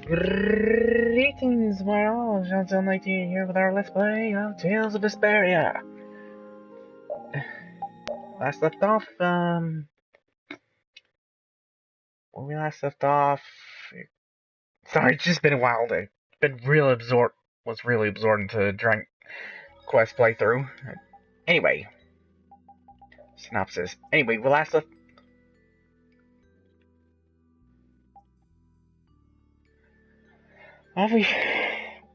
Greetings, my all. seanzilla1988 here with our Let's Play of Tales of Vesperia. Last left off, where we last left off... Sorry, it's just been a while. I've been really absorbed into Dragon Quest playthrough. Anyway. Synopsis. Anyway, we last left... After we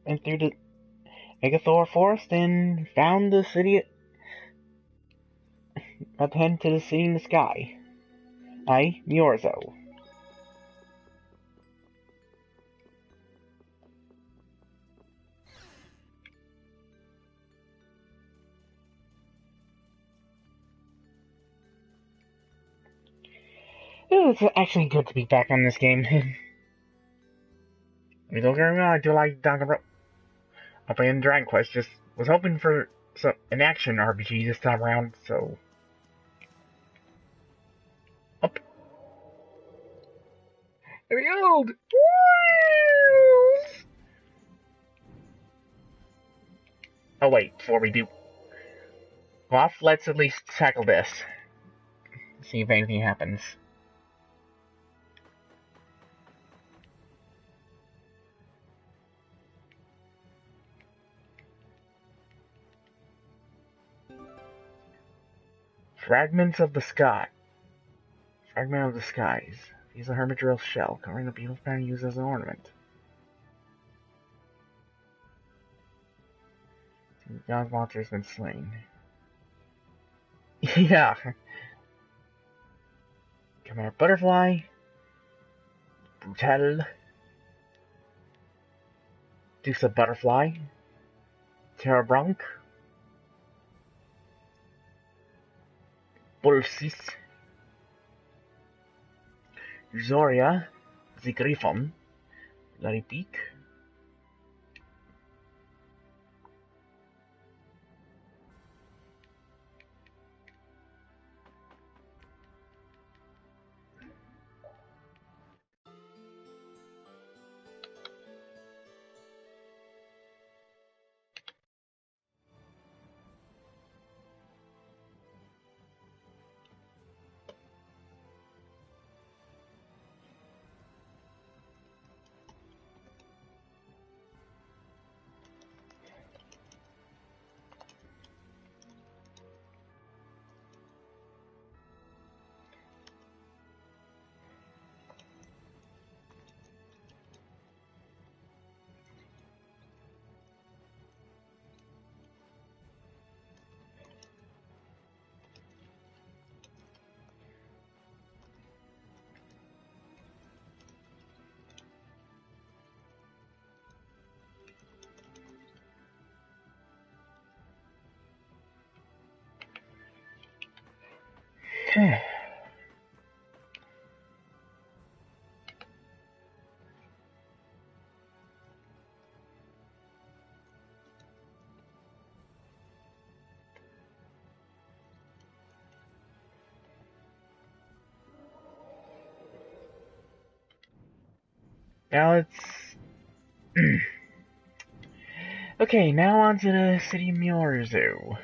went through the Megathor Forest and found the city... Up head to the city in the sky. Miorzo. It's actually good to be back on this game. I don't get me wrong, I do like Danganronpa. I'm playing Dragon Quest, just was hoping for an action RPG this time around, so... Up. There we go! Oh wait, before we do off, let's at least tackle this. See if anything happens. Fragments of the sky. Fragment of the skies. Use a hermit drill shell, covering a beautiful pattern used as an ornament. God's monster has been slain. Yeah. Chimera butterfly. Brutal. Deuce of butterfly. Terrabronc. Bulsis. Zoria. Zigriffon. Bloody Peak. Now let's... Okay, now on to the city of Miorzo.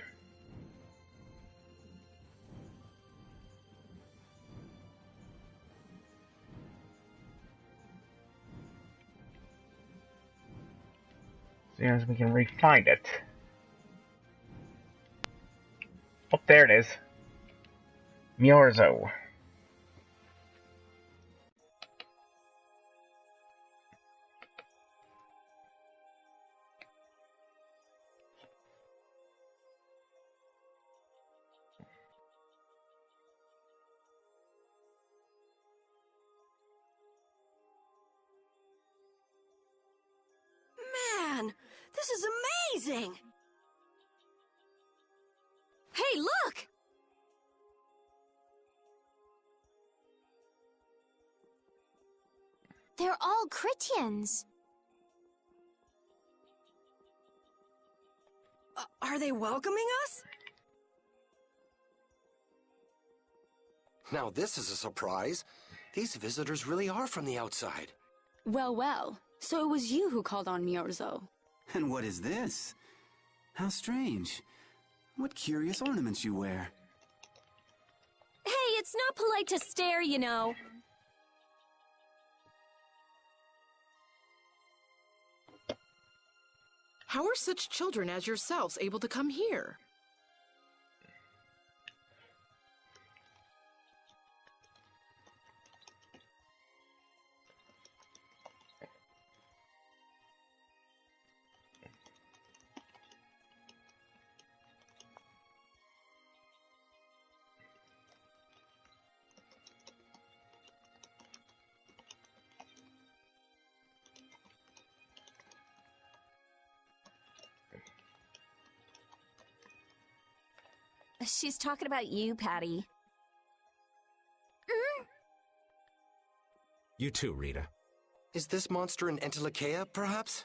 As soon as we can find it. Oh, there it is. Miorzo. Man, this is amazing! Hey, look! They're all Critians. Are they welcoming us? Now this is a surprise. These visitors really are from the outside. Well, well. So it was you who called on Miorzo. And what is this? How strange. What curious ornaments you wear. Hey, it's not polite to stare, you know. How are such children as yourselves able to come here? She's talking about you, Patty. You too, Rita. Is this monster an Entelekea, perhaps?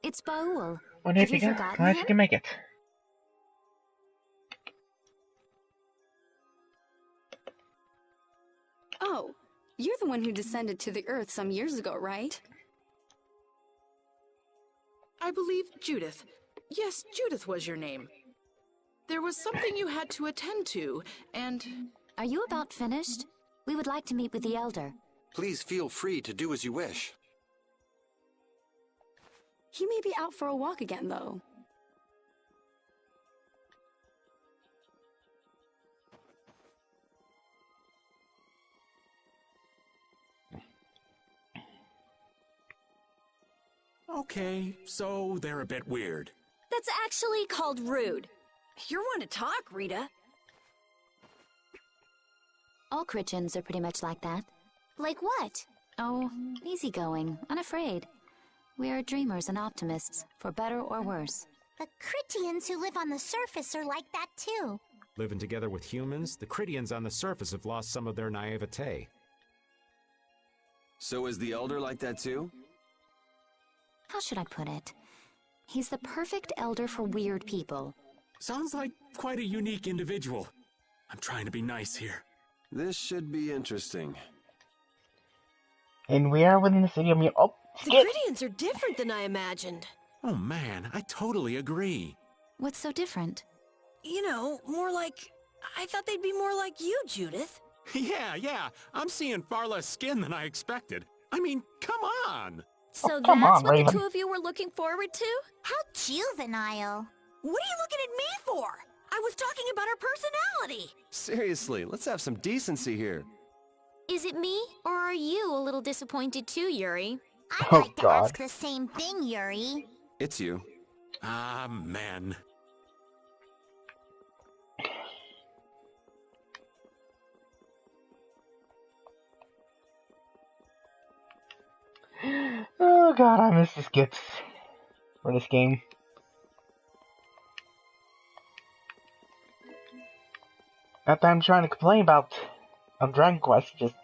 It's Baul. Well, Have there you you go. forgotten Glad him? you can make it. Oh, you're the one who descended to the Earth some years ago, right? I believe Judith. Yes, Judith was your name. There was something you had to attend to, and... Are you about finished? We would like to meet with the Elder. Please feel free to do as you wish. He may be out for a walk again, though. Okay, so they're a bit weird. That's actually called rude. You're one to talk, Rita. All Chrittians are pretty much like that. Like what? Oh, easygoing, unafraid. We are dreamers and optimists, for better or worse. The Chrittians who live on the surface are like that too. Living together with humans, the Chrittians on the surface have lost some of their naivete. So is the Elder like that too? How should I put it? He's the perfect elder for weird people. Sounds like quite a unique individual. I'm trying to be nice here. This should be interesting. And we are within the city of Oh, The skip! Chrittians are different than I imagined. Oh man, I totally agree. What's so different? You know, more like... I thought they'd be more like you, Judith. Yeah, I'm seeing far less skin than I expected. I mean, come on! So come that's on, what Raven. the two of you were looking forward to? How juvenile. What are you looking at me for? I was talking about her personality. Seriously, let's have some decency here. Is it me, or are you a little disappointed too, Yuri? I'd Oh, like to God. ask the same thing, Yuri. It's you. Ah, man. Oh god, I miss the skips for this game. Not that I'm trying to complain about Dragon Quest, just...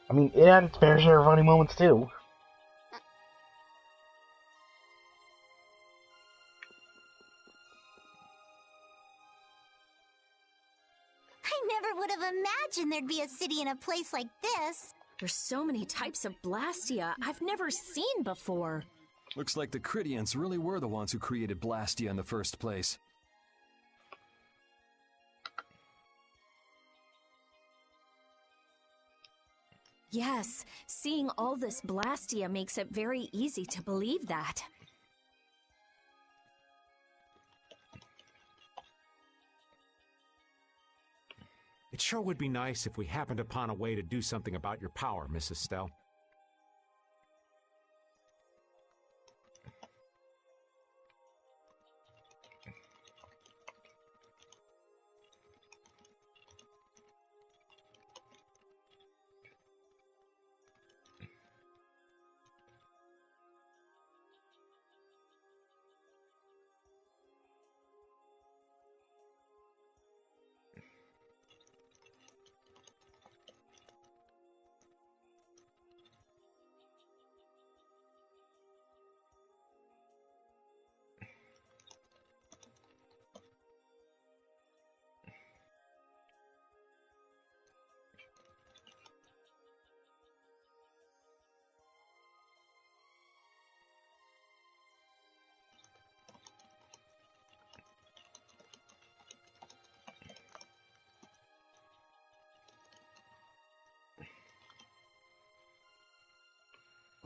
I mean, it had its fair share of funny moments too. I never would have imagined there'd be a city in a place like this. There's so many types of Blastia I've never seen before. Looks like the Chrittians really were the ones who created Blastia in the first place. Yes, seeing all this Blastia makes it very easy to believe that. It sure would be nice if we happened upon a way to do something about your power, Mrs. Stell.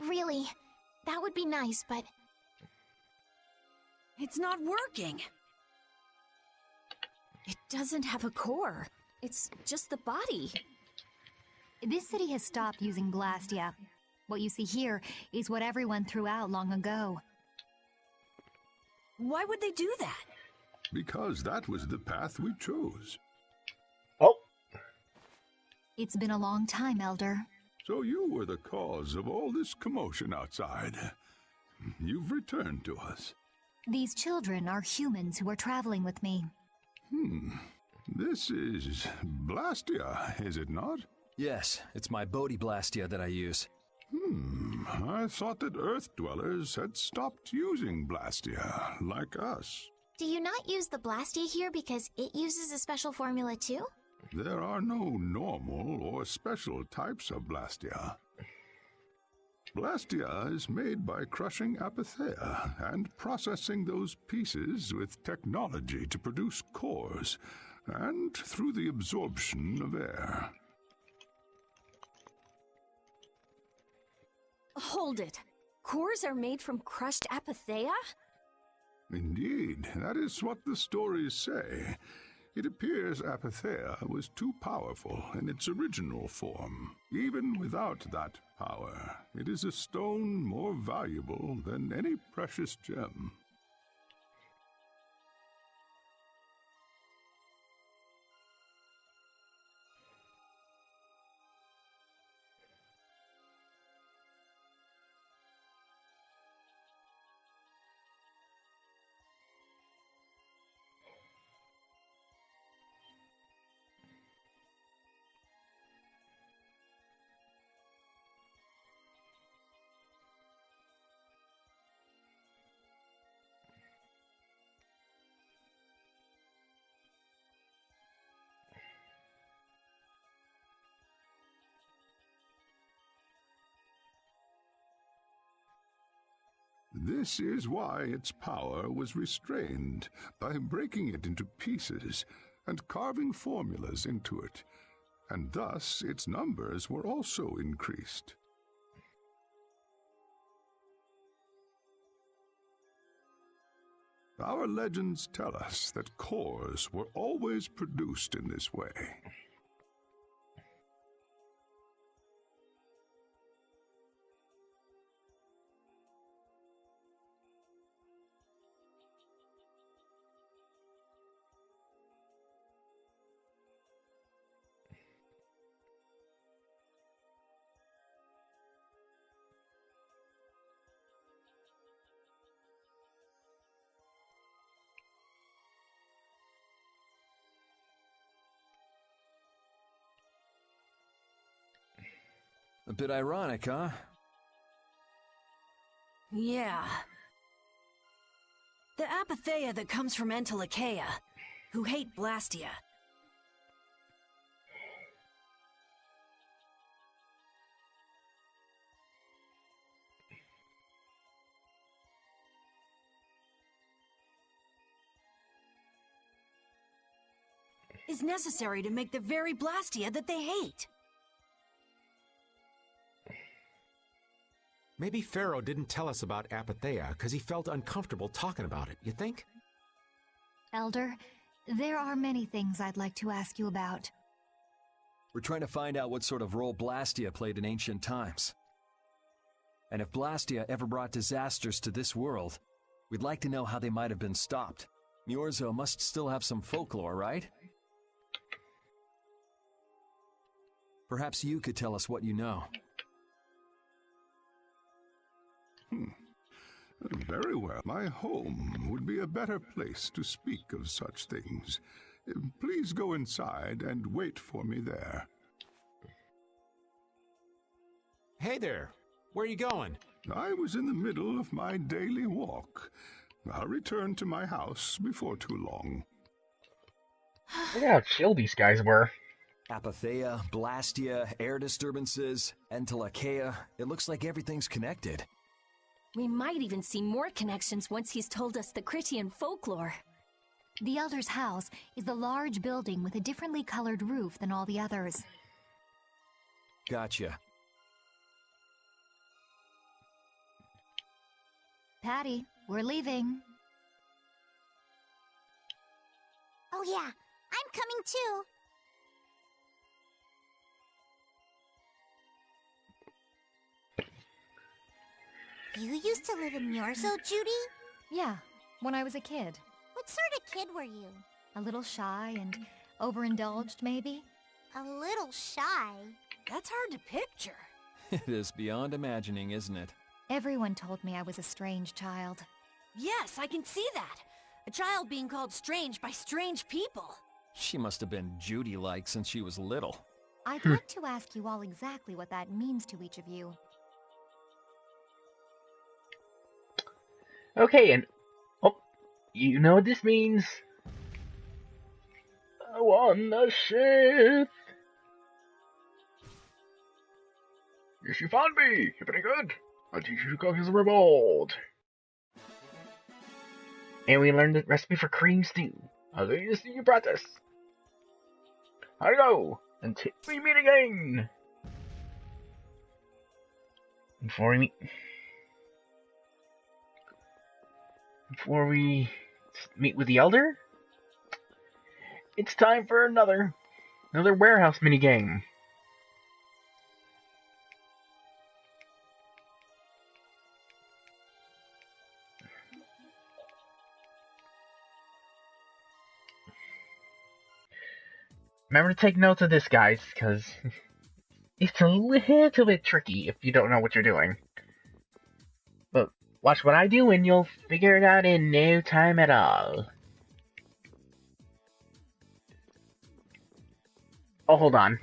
Really, that would be nice, but... It's not working. It doesn't have a core. It's just the body. This city has stopped using Blastia. What you see here is what everyone threw out long ago. Why would they do that? Because that was the path we chose. Oh. It's been a long time, Elder. So you were the cause of all this commotion outside. You've returned to us. These children are humans who are traveling with me. This is Blastia, is it not? Yes, it's my Bodhi Blastia that I use. I thought that Earth dwellers had stopped using Blastia, like us. Do you not use the Blastia here because it uses a special formula too? There are no normal or special types of Blastia. Blastia is made by crushing Apatheia and processing those pieces with technology to produce cores, and through the absorption of air. Hold it. Cores are made from crushed Apatheia? Indeed, that is what the stories say. It appears Apatheia was too powerful in its original form. Even without that power, it is a stone more valuable than any precious gem. This is why its power was restrained, by breaking it into pieces and carving formulas into it, and thus its numbers were also increased. Our legends tell us that cores were always produced in this way. A bit ironic, huh? Yeah. The Apatheia that comes from Entelekea, who hate Blastia. Is necessary to make the very Blastia that they hate. Maybe Pharaoh didn't tell us about Apatheia because he felt uncomfortable talking about it, you think? Elder, there are many things I'd like to ask you about. We're trying to find out what sort of role Blastia played in ancient times. And if Blastia ever brought disasters to this world, we'd like to know how they might have been stopped. Myorzo must still have some folklore, right? Perhaps you could tell us what you know. Very well. My home would be a better place to speak of such things. Please go inside and wait for me there. Hey there. Where are you going? I was in the middle of my daily walk. I'll return to my house before too long. Look at how chill these guys were. Apatheia, Blastia, air disturbances, Entelekea. It looks like everything's connected. We might even see more connections once he's told us the Critian folklore. The Elder's house is the large building with a differently colored roof than all the others. Gotcha. Patty, we're leaving. Oh yeah, I'm coming too. You used to live in Yorzo, Judy? Yeah, when I was a kid. What sort of kid were you? A little shy and overindulged, maybe? A little shy. That's hard to picture. It is beyond imagining, isn't it? Everyone told me I was a strange child. Yes, I can see that. A child being called strange by strange people. She must have been Judy-like since she was little. I'd like to ask you all exactly what that means to each of you. Okay, and... Oh, you know what this means. I won the ship! Yes, you found me! You're pretty good! I'll teach you to cook as a reward. And we learned the recipe for cream stew. I'll leave you to see you practice. How'd it go? Until we meet again! Before we meet with the Elder, it's time for another warehouse minigame. Remember to take notes of this, guys, because it's a little bit tricky if you don't know what you're doing. But watch what I do and you'll figure it out in no time at all. Oh, hold on.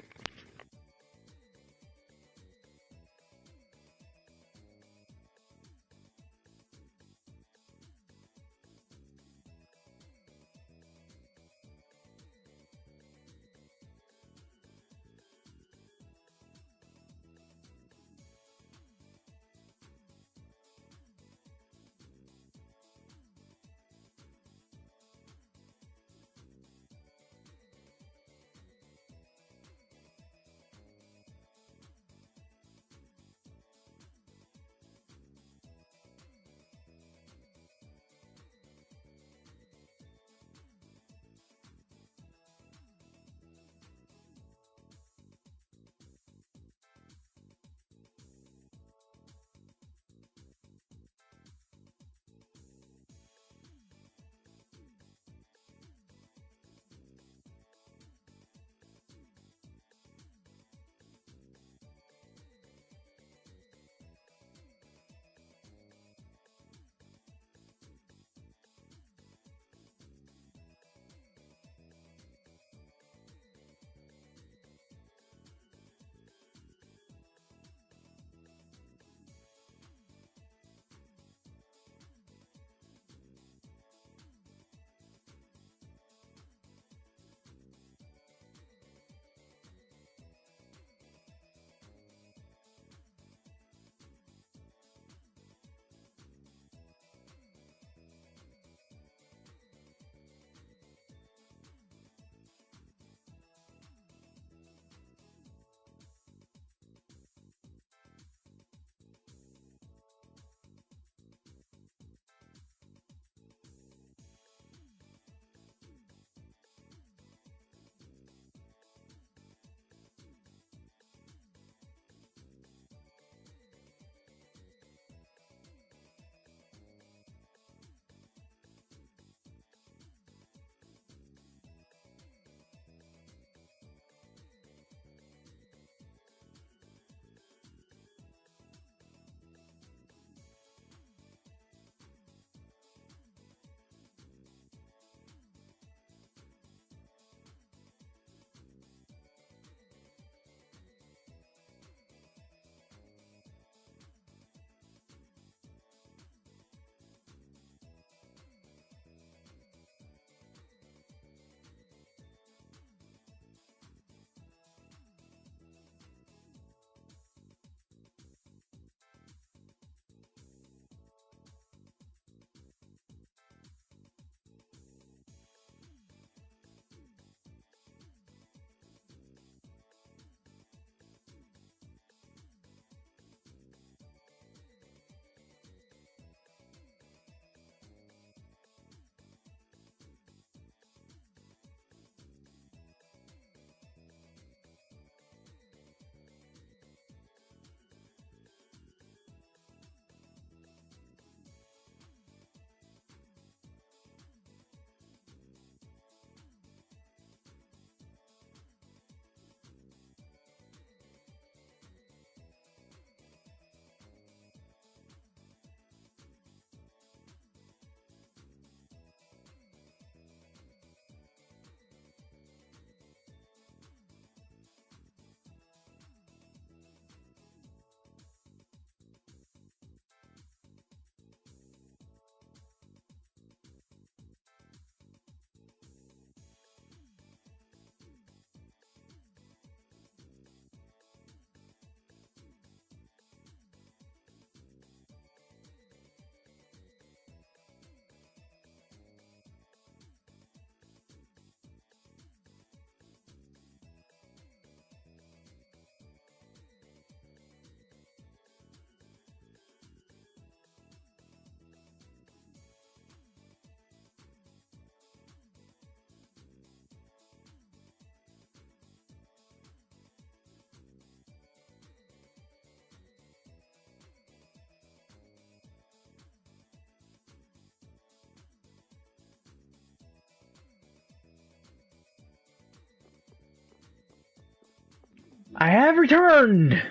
I have returned!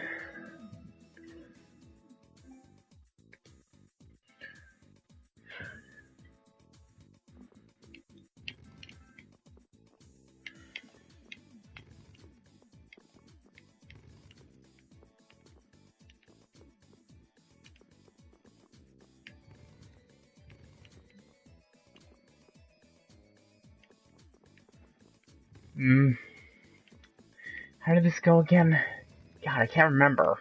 How did this go again? God, I can't remember.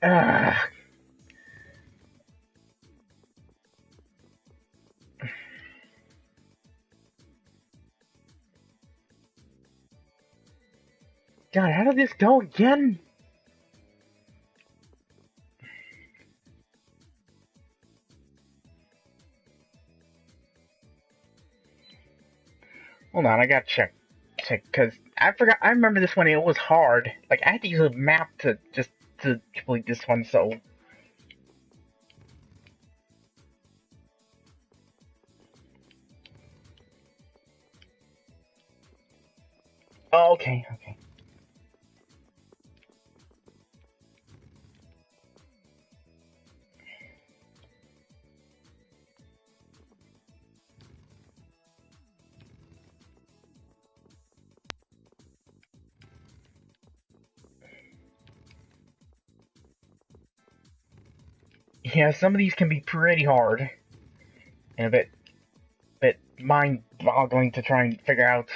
Ugh. God, how did this go again? Hold on, I gotta check, cause I forgot. I remember this one. It was hard. Like I had to use a map to complete this one. So. Oh, okay. Yeah, some of these can be pretty hard. And a bit mind-boggling to try and figure out.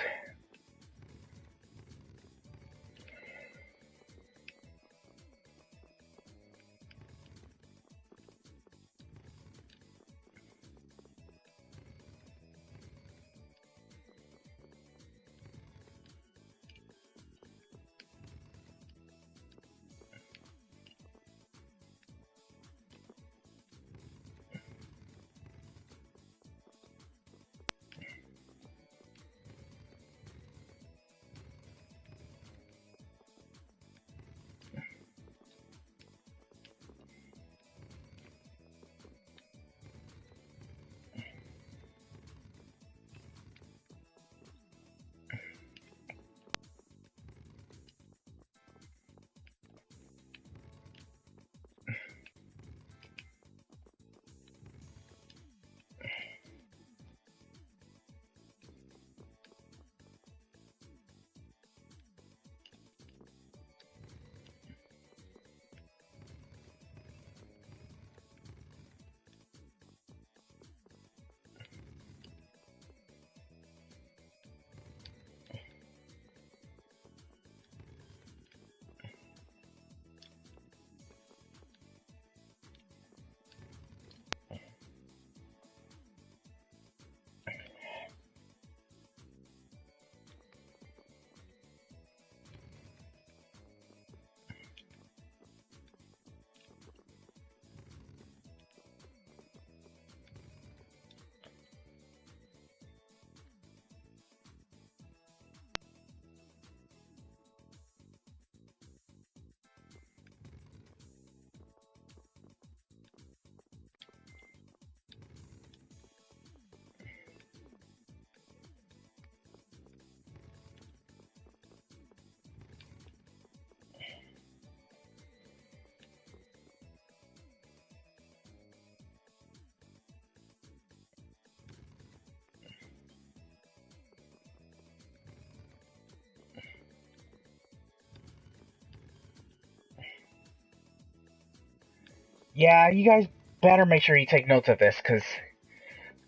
Yeah, you guys better make sure you take notes of this, cause,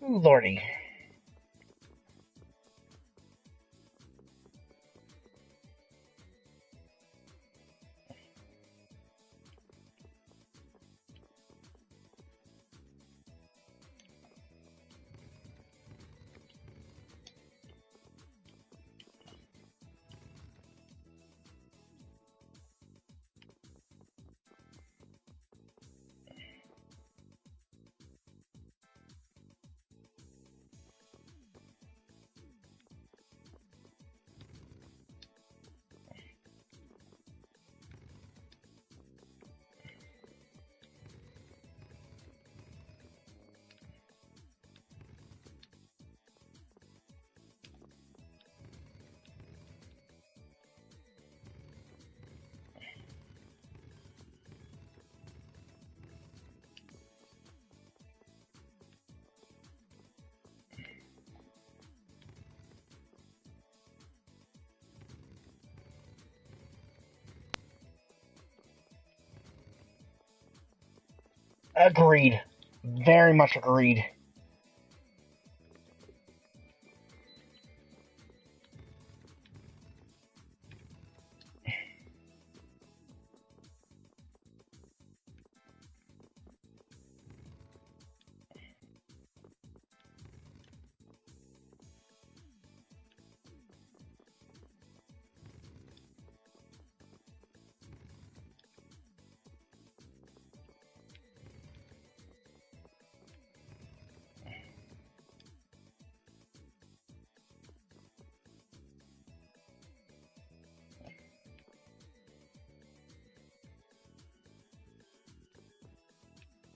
lordy. Agreed. Very much agreed.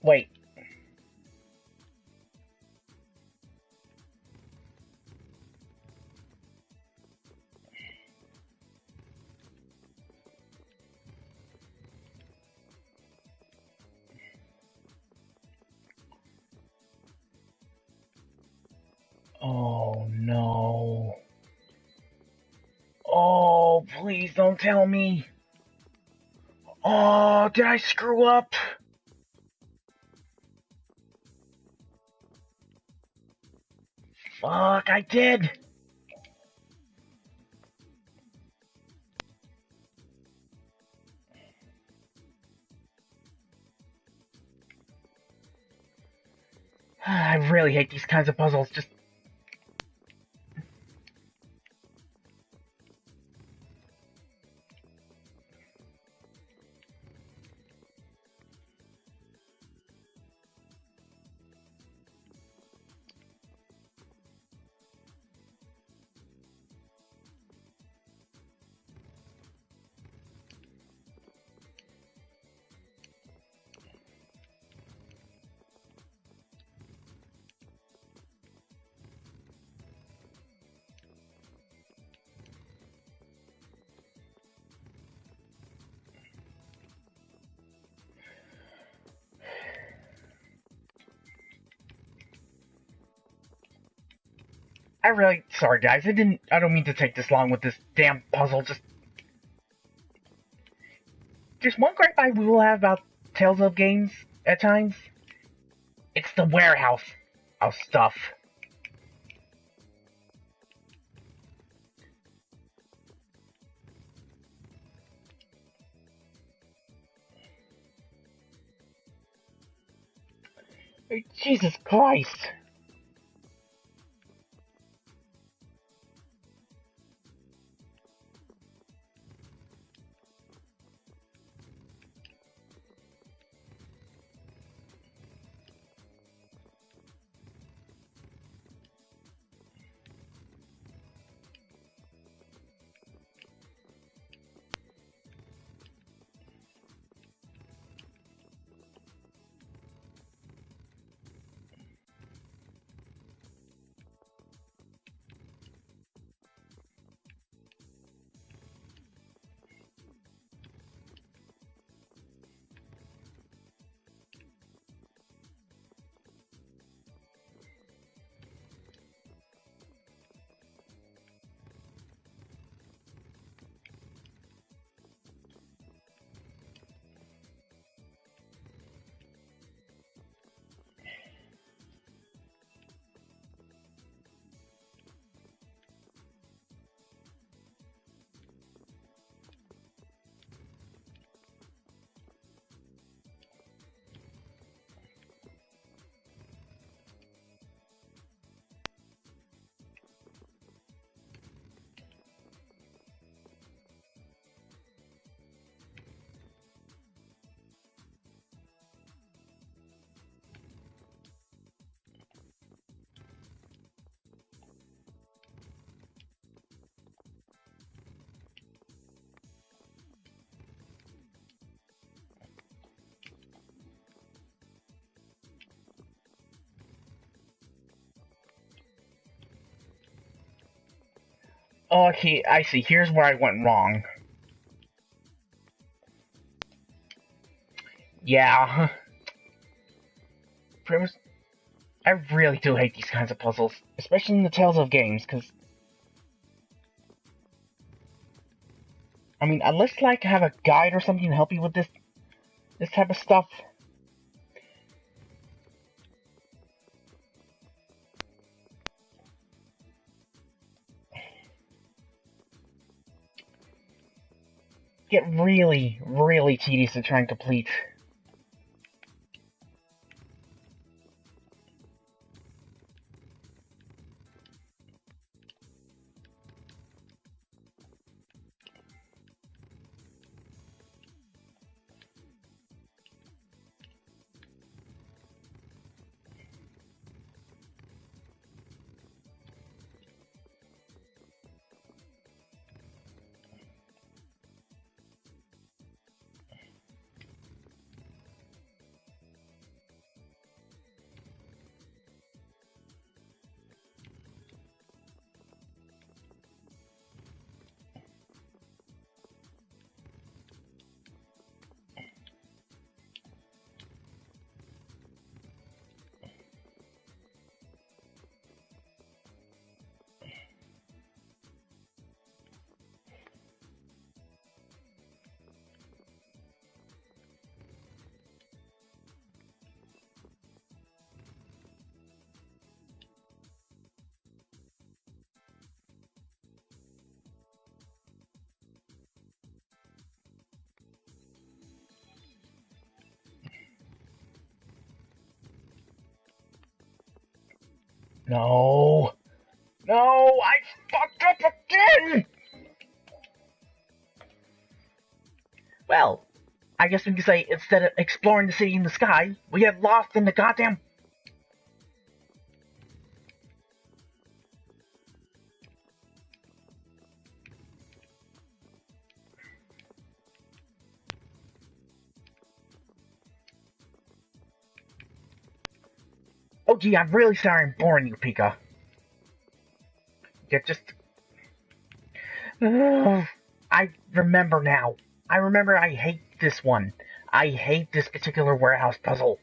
Wait. Oh no. Oh, please don't tell me. Oh, did I screw up? Fuck, I did. I really hate these kinds of puzzles. Just sorry guys, I don't mean to take this long with this damn puzzle, just one gripe I will have about Tales of games at times. It's the warehouse of stuff. Jesus Christ. Okay, I see. Here's where I went wrong. Yeah. I really do hate these kinds of puzzles, especially in the Tales of games, because I mean, unless like have a guide or something to help you with this type of stuff. get really, really tedious to try and complete. No! No! I fucked up again! Well, I guess we can say instead of exploring the city in the sky, we get lost in the goddamn... Oh gee, I'm really sorry I'm boring you, Pika. You're just... I remember now. I remember I hate this one. I hate this particular warehouse puzzle.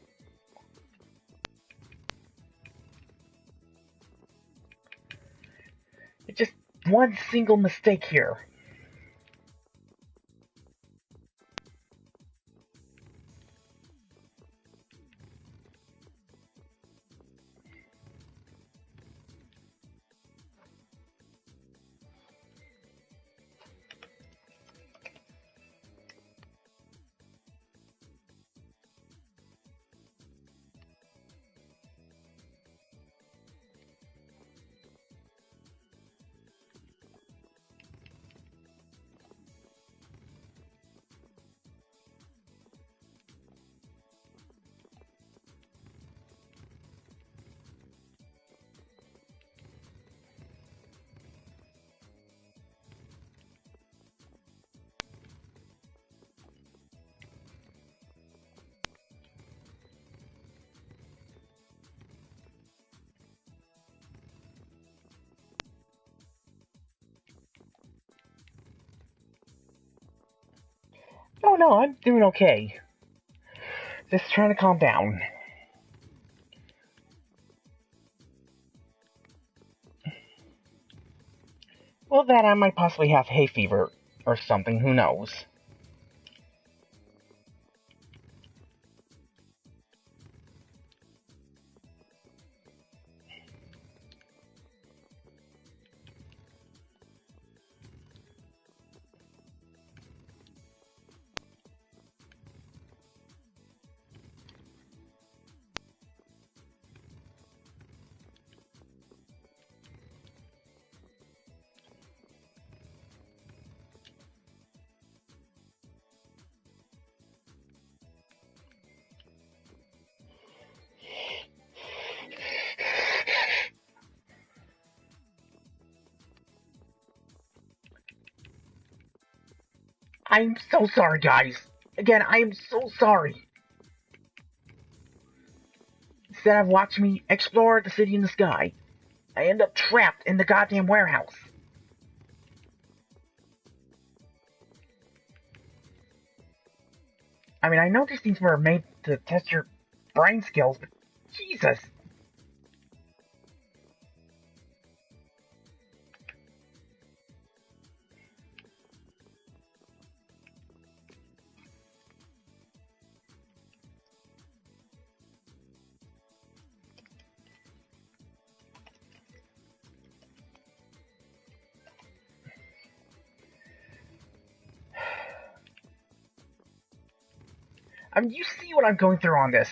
It's just one single mistake here. Oh no, I'm doing okay. Just trying to calm down. Well, that I might possibly have hay fever or something, who knows. I'm so sorry, guys. Again, I am so sorry. Instead of watching me explore the city in the sky, I end up trapped in the goddamn warehouse. I mean, I know these things were made to test your brain skills, but Jesus. I mean, you see what I'm going through on this.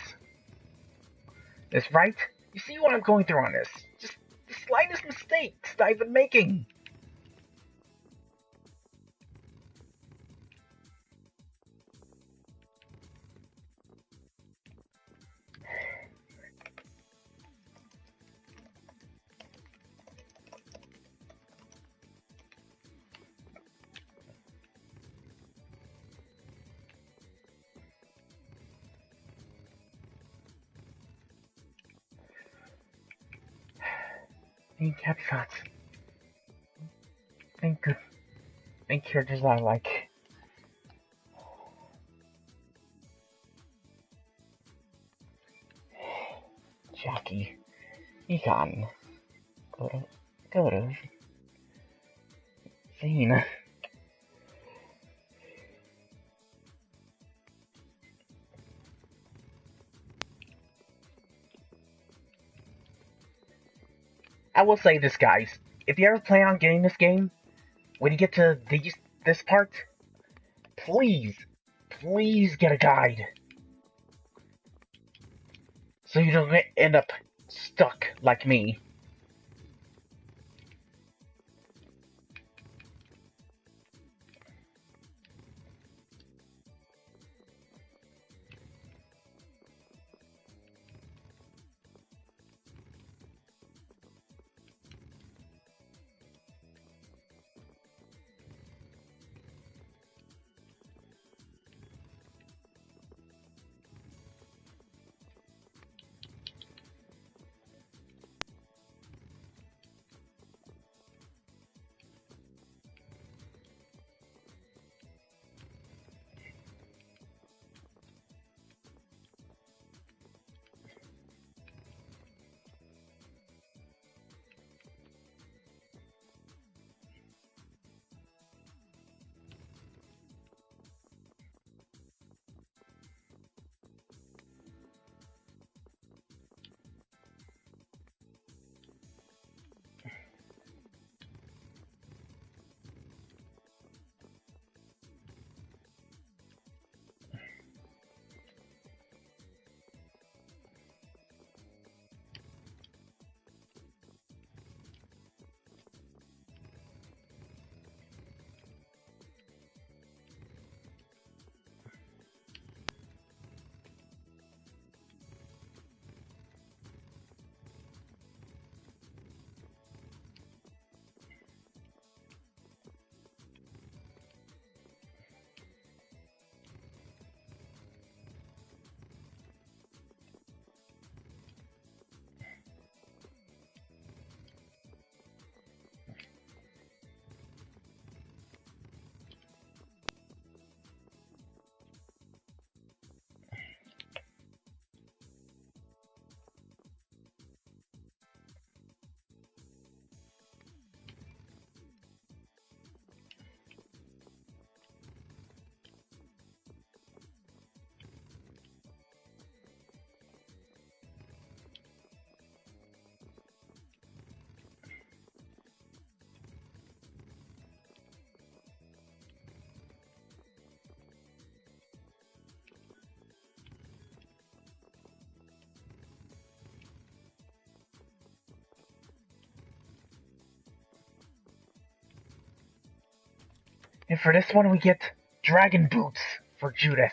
This, right? You see what I'm going through on this. Just the slightest mistakes that I've been making. Think headshots. Think characters I like. Jackie. Egon. Go to. Zane. I will say this, guys. If you ever plan on getting this game, when you get to this part, please get a guide. So you don't end up stuck like me. And for this one, we get dragon boots for Judith.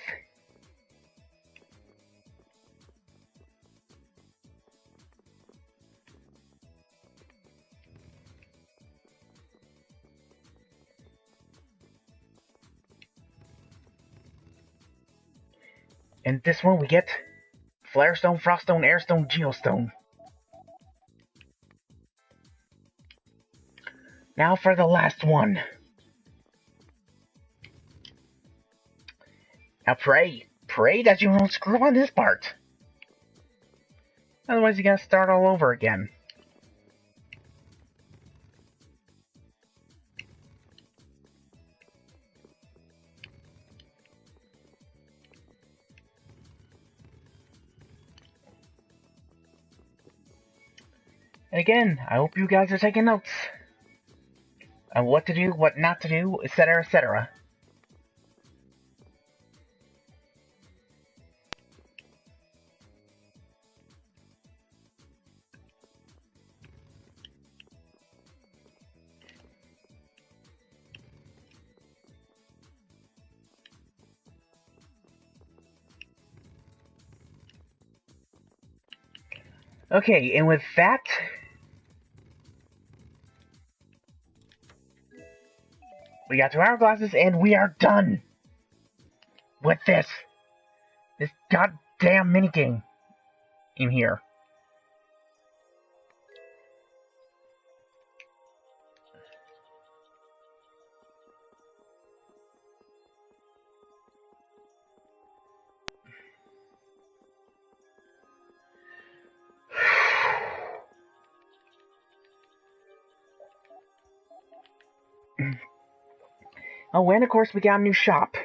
And this one, we get Flarestone, Froststone, Airstone, Geostone. Now for the last one. Now pray that you don't screw up on this part. Otherwise you gotta start all over again. And again, I hope you guys are taking notes on what to do, what not to do, etc., etc. Okay, and with that, we got 2 hourglasses, and we are done with this goddamn minigame in here. Oh, and of course we got a new shop.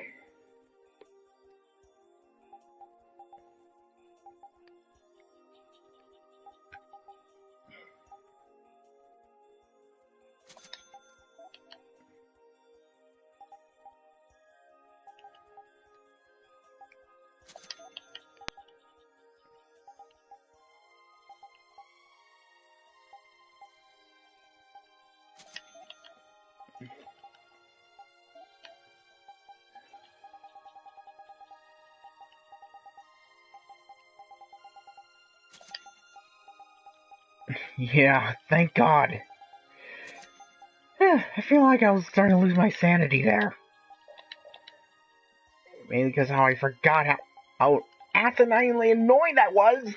Yeah, thank God. I feel like I was starting to lose my sanity there. Mainly because how I forgot how asininely annoying that was.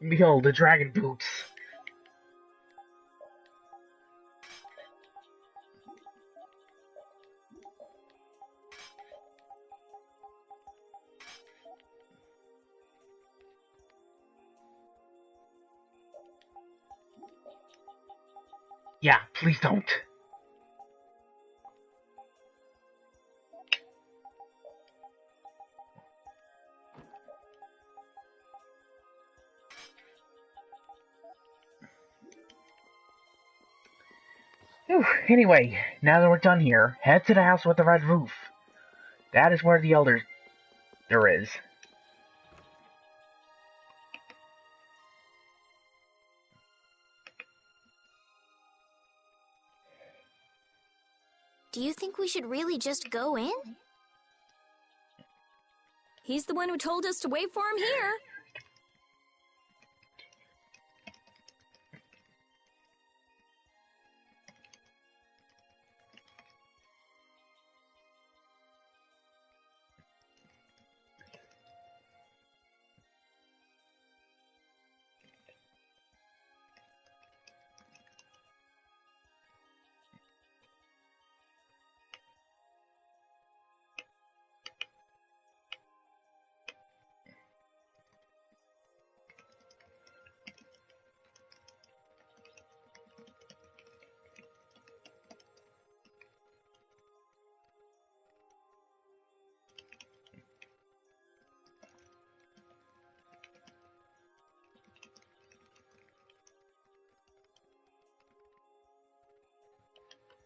Behold, the dragon boots. Yeah, please don't. Whew. Anyway, now that we're done here, head to the house with the red roof. That is where the elder there is. Do you think we should really just go in? He's the one who told us to wait for him here.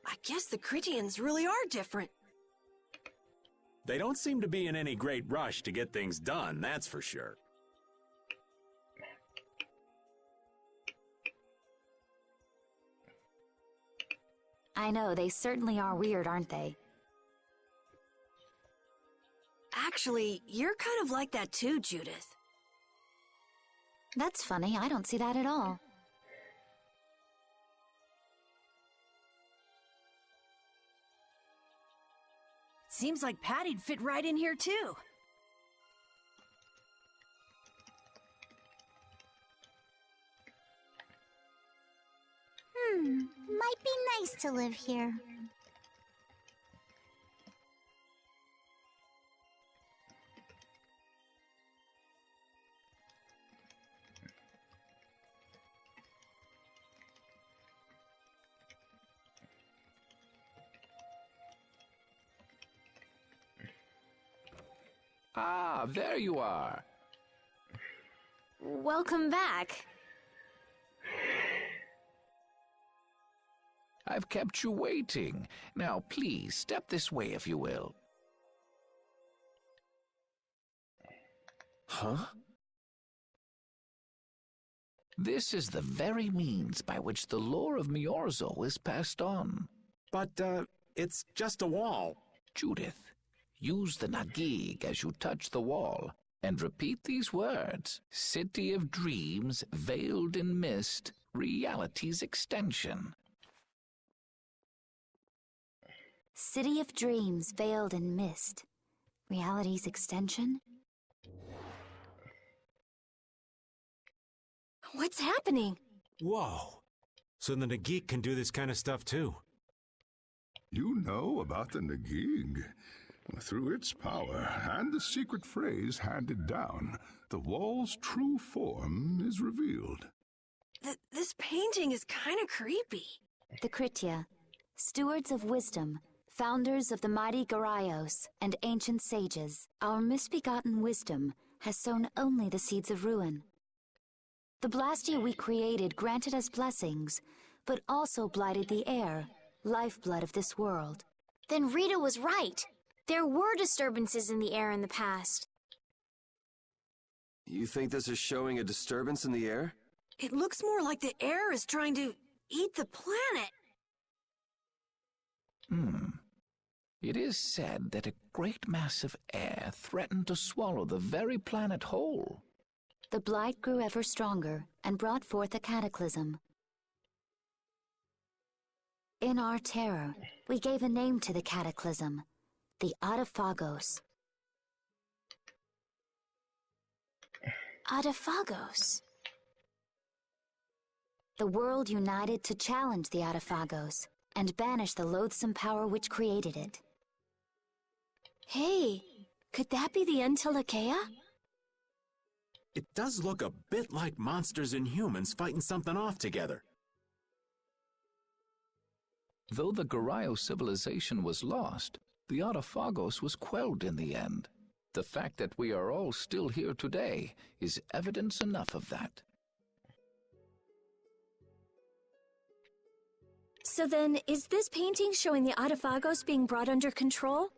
I guess the Critians really are different. They don't seem to be in any great rush to get things done, that's for sure. I know, they certainly are weird, aren't they? Actually, you're kind of like that too, Judith. That's funny, I don't see that at all. Seems like Patty'd fit right in here too. Might be nice to live here. Ah, there you are. Welcome back. I've kept you waiting. Now, please, step this way if you will. Huh? This is the very means by which the lore of Miorzo is passed on. But, it's just a wall. Judith, use the Nagig as you touch the wall, and repeat these words. City of dreams, veiled in mist, reality's extension. City of dreams veiled in mist. Reality's extension? What's happening? Whoa. So the Nagik can do this kind of stuff too. You know about the Nagig. Through its power and the secret phrase handed down, the wall's true form is revealed. This painting is kind of creepy. The Kritya, stewards of wisdom, founders of the mighty Garayos and ancient sages, our misbegotten wisdom has sown only the seeds of ruin. The Blastia we created granted us blessings, but also blighted the air, lifeblood of this world. Then Rita was right. There were disturbances in the air in the past. You think this is showing a disturbance in the air? It looks more like the air is trying to eat the planet. It is said that a great mass of air threatened to swallow the very planet whole. The blight grew ever stronger and brought forth a cataclysm. In our terror, we gave a name to the cataclysm, the Adaphagos. Adaphagos. The world united to challenge the Adaphagos and banish the loathsome power which created it. Hey, could that be the Entelekea? It does look a bit like monsters and humans fighting something off together. Though the Garayo civilization was lost, the Adaphagos was quelled in the end. The fact that we are all still here today is evidence enough of that. So then, is this painting showing the Adaphagos being brought under control?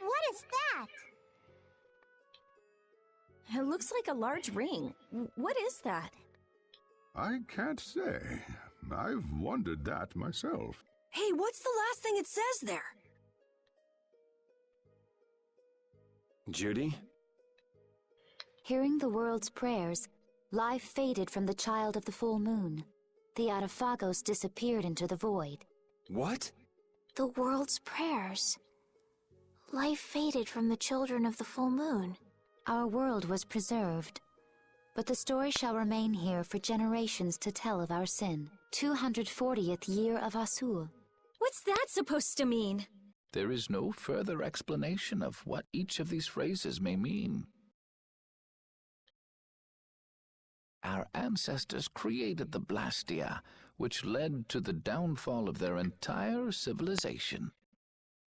What is that? It looks like a large ring. What is that? I can't say. I've wondered that myself. Hey, what's the last thing it says there? Judy? Hearing the world's prayers, life faded from the child of the full moon. The Adaphagos disappeared into the void. What? The world's prayers. Life faded from the children of the full moon. Our world was preserved, but the story shall remain here for generations to tell of our sin. 240th year of Asul. What's that supposed to mean? There is no further explanation of what each of these phrases may mean. Our ancestors created the Blastia, which led to the downfall of their entire civilization.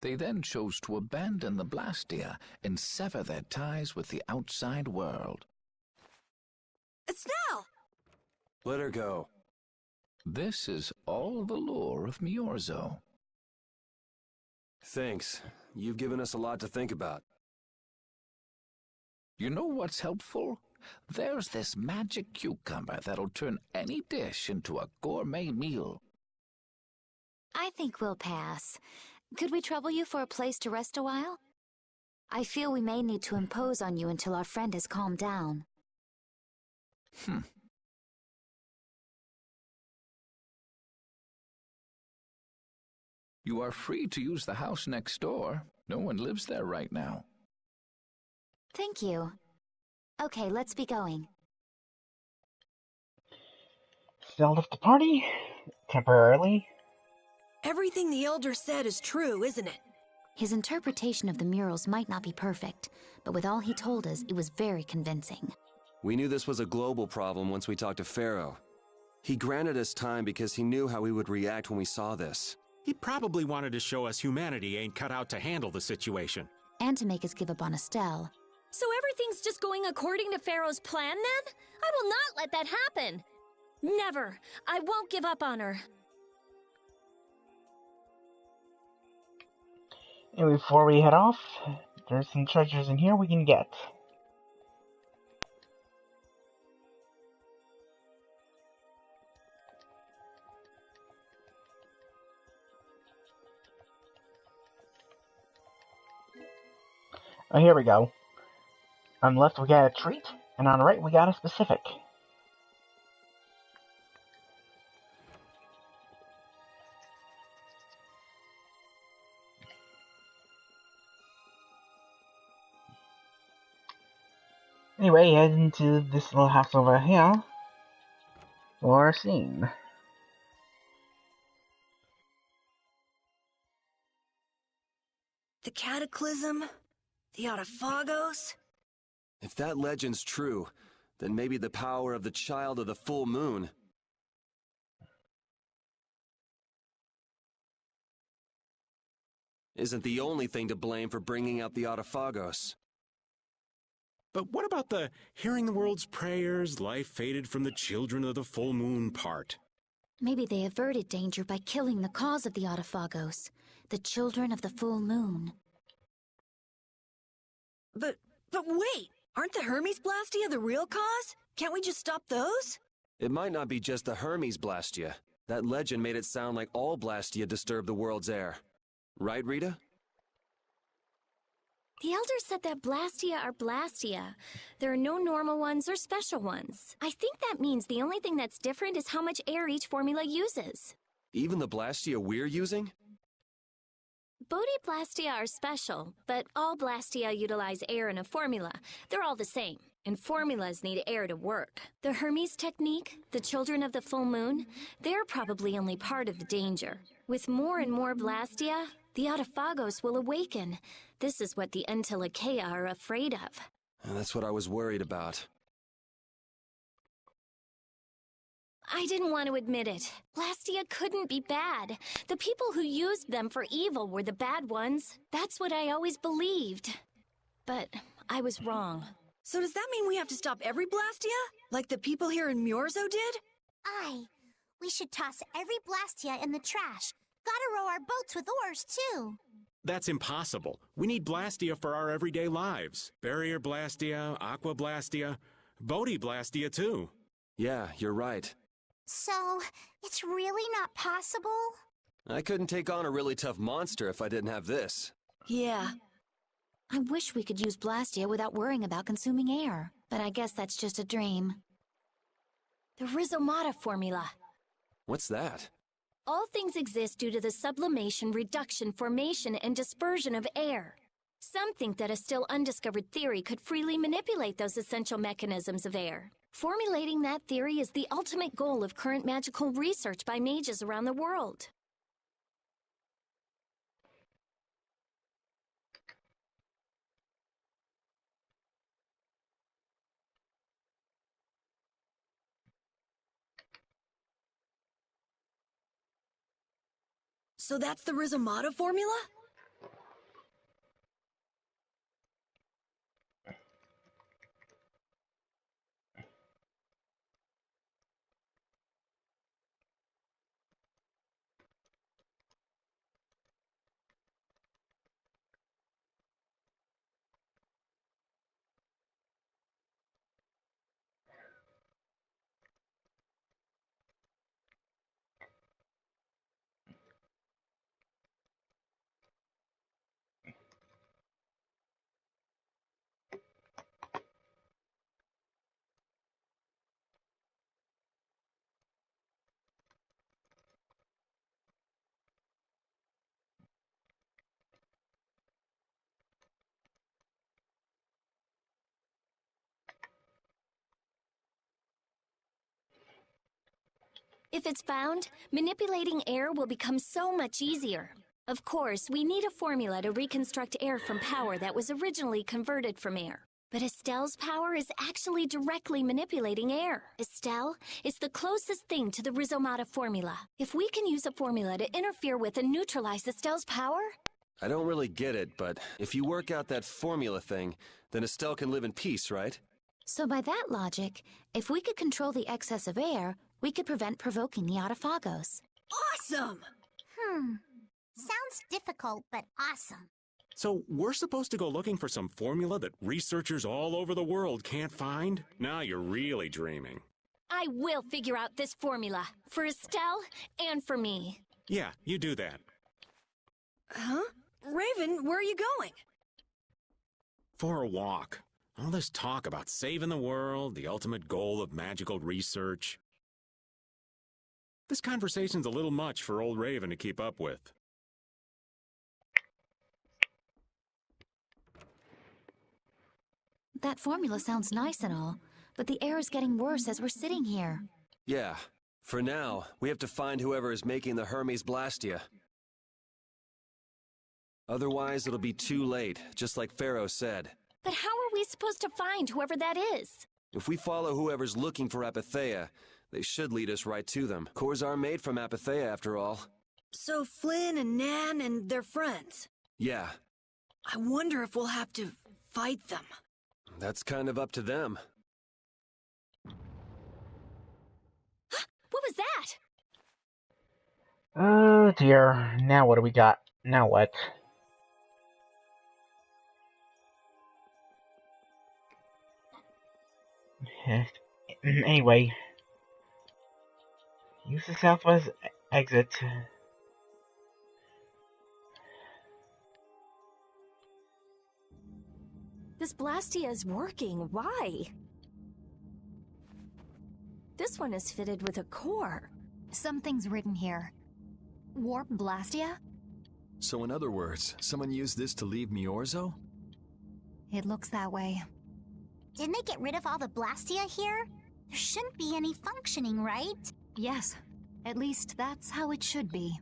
They then chose to abandon the Blastia and sever their ties with the outside world. Estelle! Let her go. This is all the lore of Miorzo. Thanks. You've given us a lot to think about. You know what's helpful? There's this magic cucumber that'll turn any dish into a gourmet meal. I think we'll pass. Could we trouble you for a place to rest a while? I feel we may need to impose on you until our friend has calmed down. You are free to use the house next door. No one lives there right now. Thank you. Okay, let's be going. Still left the party? Temporarily? Everything the Elder said is true, isn't it? His interpretation of the murals might not be perfect, but with all he told us, it was very convincing. We knew this was a global problem once we talked to Pharaoh. He granted us time because he knew how we would react when we saw this. He probably wanted to show us humanity ain't cut out to handle the situation. And to make us give up on Estelle. So everything's just going according to Pharaoh's plan, then? I will not let that happen! Never! I won't give up on her. And before we head off, there's some treasures in here we can get. Oh, here we go. On the left we got a treat, and on the right we got a specific. Anyway, head into this little house over here for a scene. The Cataclysm? The Autophagos? If that legend's true, then maybe the power of the Child of the Full Moon isn't the only thing to blame for bringing out the Autophagos. But what about the hearing the world's prayers, life faded from the children of the full moon part? Maybe they averted danger by killing the cause of the Autophagos, the children of the full moon. But wait! Aren't the Hermes Blastia the real cause? Can't we just stop those? It might not be just the Hermes Blastia. That legend made it sound like all Blastia disturb the world's air. Right, Rita? The Elder said that Blastia are Blastia. There are no normal ones or special ones. I think that means the only thing that's different is how much air each formula uses. Even the Blastia we're using? Bodhi Blastia are special, but all Blastia utilize air in a formula. They're all the same, and formulas need air to work. The Hermes technique, the children of the full moon, they're probably only part of the danger. With more and more Blastia, the Autophagos will awaken. This is what the Entelekea are afraid of. That's what I was worried about. I didn't want to admit it. Blastia couldn't be bad. The people who used them for evil were the bad ones. That's what I always believed. But I was wrong. So does that mean we have to stop every Blastia? Like the people here in Myorzo did? Aye. We should toss every Blastia in the trash. Gotta row our boats with oars, too. That's impossible. We need Blastia for our everyday lives. Barrier Blastia, Aqua Blastia, Bodhi Blastia too. Yeah, you're right. So, it's really not possible? I couldn't take on a really tough monster if I didn't have this. Yeah. I wish we could use Blastia without worrying about consuming air, but I guess that's just a dream. The Rhizomata formula. What's that? All things exist due to the sublimation, reduction, formation, and dispersion of air. Some think that a still undiscovered theory could freely manipulate those essential mechanisms of air. Formulating that theory is the ultimate goal of current magical research by mages around the world. So that's the Rhizomata formula? If it's found, manipulating air will become so much easier. Of course, we need a formula to reconstruct air from power that was originally converted from air. But Estelle's power is actually directly manipulating air. Estelle is the closest thing to the Rizomata formula. If we can use a formula to interfere with and neutralize Estelle's power... I don't really get it, but if you work out that formula thing, then Estelle can live in peace, right? So by that logic, if we could control the excess of air, we could prevent provoking the Autophagos. Awesome! Sounds difficult, but awesome. So we're supposed to go looking for some formula that researchers all over the world can't find? Now you're really dreaming. I will figure out this formula, for Estelle and for me. Yeah, you do that. Huh? Raven, where are you going? For a walk. All this talk about saving the world, the ultimate goal of magical research. This conversation's a little much for old Raven to keep up with. That formula sounds nice and all, but the air is getting worse as we're sitting here. Yeah. For now, we have to find whoever is making the Hermes Blastia. Otherwise, it'll be too late, just like Pharaoh said. But how are we supposed to find whoever that is? If we follow whoever's looking for Apatheia, they should lead us right to them. Cores are made from Apatheia, after all. So Flynn and Nan and their friends. Yeah. I wonder if we'll have to fight them. That's kind of up to them. What was that? Oh dear. Now what do we got? Now what? Anyway. Use the southwest exit. This Blastia is working. Why? This one is fitted with a core. Something's written here. Warp Blastia? So in other words, someone used this to leave Miorzo? It looks that way. Didn't they get rid of all the Blastia here? There shouldn't be any functioning, right? Yes. At least that's how it should be.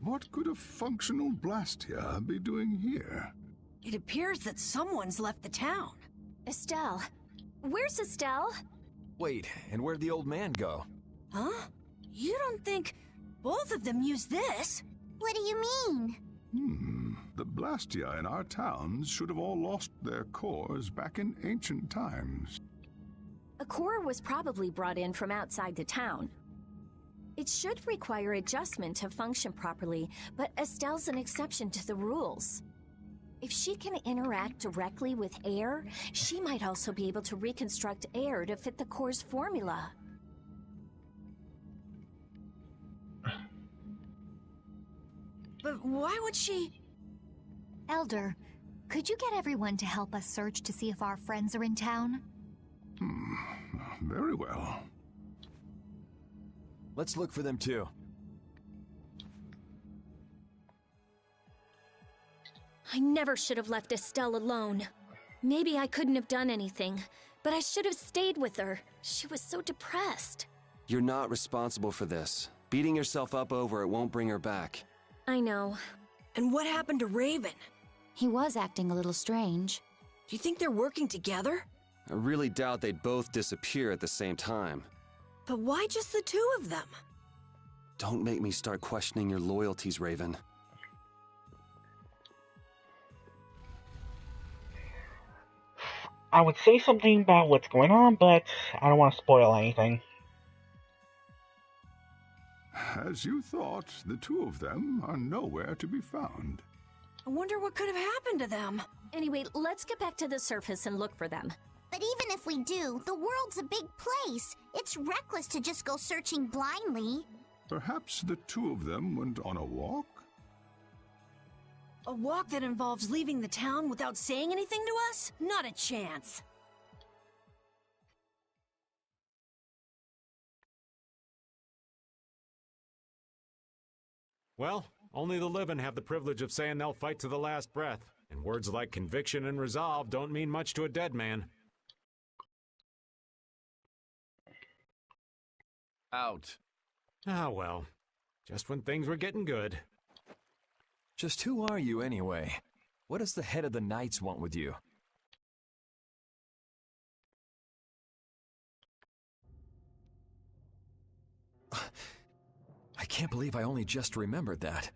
What could a functional Blastia be doing here? It appears that someone's left the town. Estelle. Where's Estelle? Wait, and where'd the old man go? Huh? You don't think both of them used this? What do you mean? The Blastia in our towns should have all lost their cores back in ancient times. A core was probably brought in from outside the town. It should require adjustment to function properly, but Estelle's an exception to the rules. If she can interact directly with air, she might also be able to reconstruct air to fit the core's formula. But why would she... Elder, could you get everyone to help us search to see if our friends are in town? Very well. Let's look for them too. I never should have left Estelle alone. Maybe I couldn't have done anything, but I should have stayed with her. She was so depressed. You're not responsible for this. Beating yourself up over it won't bring her back. I know. And what happened to Raven? He was acting a little strange. Do you think they're working together? I really doubt they'd both disappear at the same time. But why just the two of them? Don't make me start questioning your loyalties, Raven. I would say something about what's going on, but I don't want to spoil anything. As you thought, the two of them are nowhere to be found. I wonder what could have happened to them. Anyway, let's get back to the surface and look for them. But even if we do, the world's a big place. It's reckless to just go searching blindly. Perhaps the two of them went on a walk? A walk that involves leaving the town without saying anything to us? Not a chance. Well, only the living have the privilege of saying they'll fight to the last breath. And words like conviction and resolve don't mean much to a dead man. Out. Ah, well. Just when things were getting good. Just who are you, anyway? What does the head of the Knights want with you? I can't believe I only just remembered that.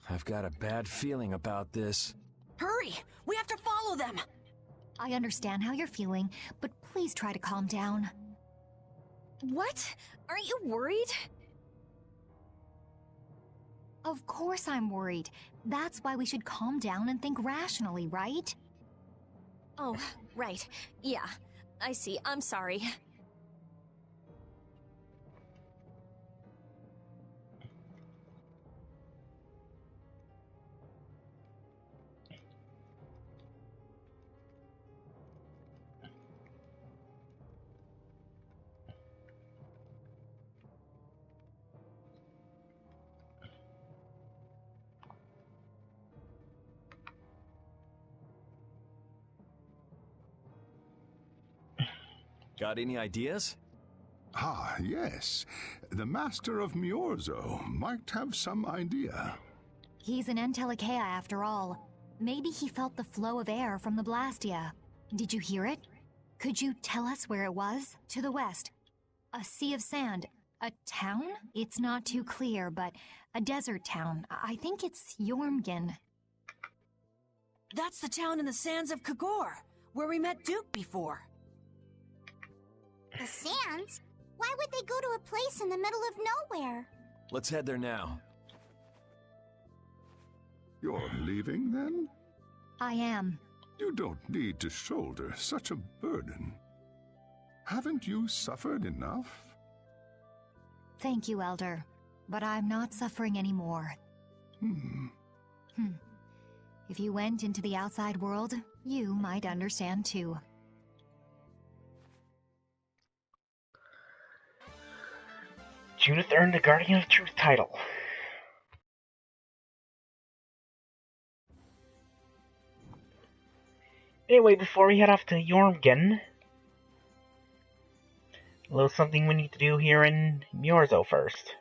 I've got a bad feeling about this. Hurry! We have to follow them! I understand how you're feeling, but please try to calm down. What? Aren't you worried? Of course I'm worried. That's why we should calm down and think rationally, right? Oh, right. Yeah, I see. I'm sorry. Got any ideas? Ah, yes. The Master of Miorzo might have some idea. He's an Entelekea after all. Maybe he felt the flow of air from the Blastia. Did you hear it? Could you tell us where it was? To the west. A sea of sand. A town? It's not too clear, but a desert town. I think it's Jormungand. That's the town in the sands of Kagor, where we met Duke before. The sands? Why would they go to a place in the middle of nowhere? Let's head there now. You're leaving, then? I am. You don't need to shoulder such a burden. Haven't you suffered enough? Thank you, Elder. But I'm not suffering anymore. If you went into the outside world, you might understand too. Judith earned the Guardian of Truth title. Anyway, before we head off to Jormungand, a little something we need to do here in Miorzo first.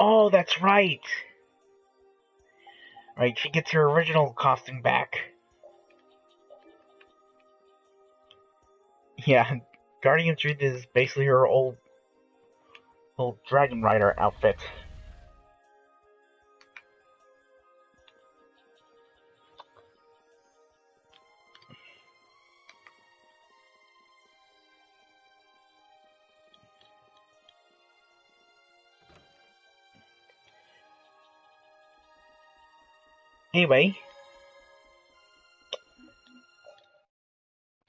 Oh, that's right! Right, she gets her original costume back. Yeah, Guardian of Truth is basically her old Dragon Rider outfit. Anyway,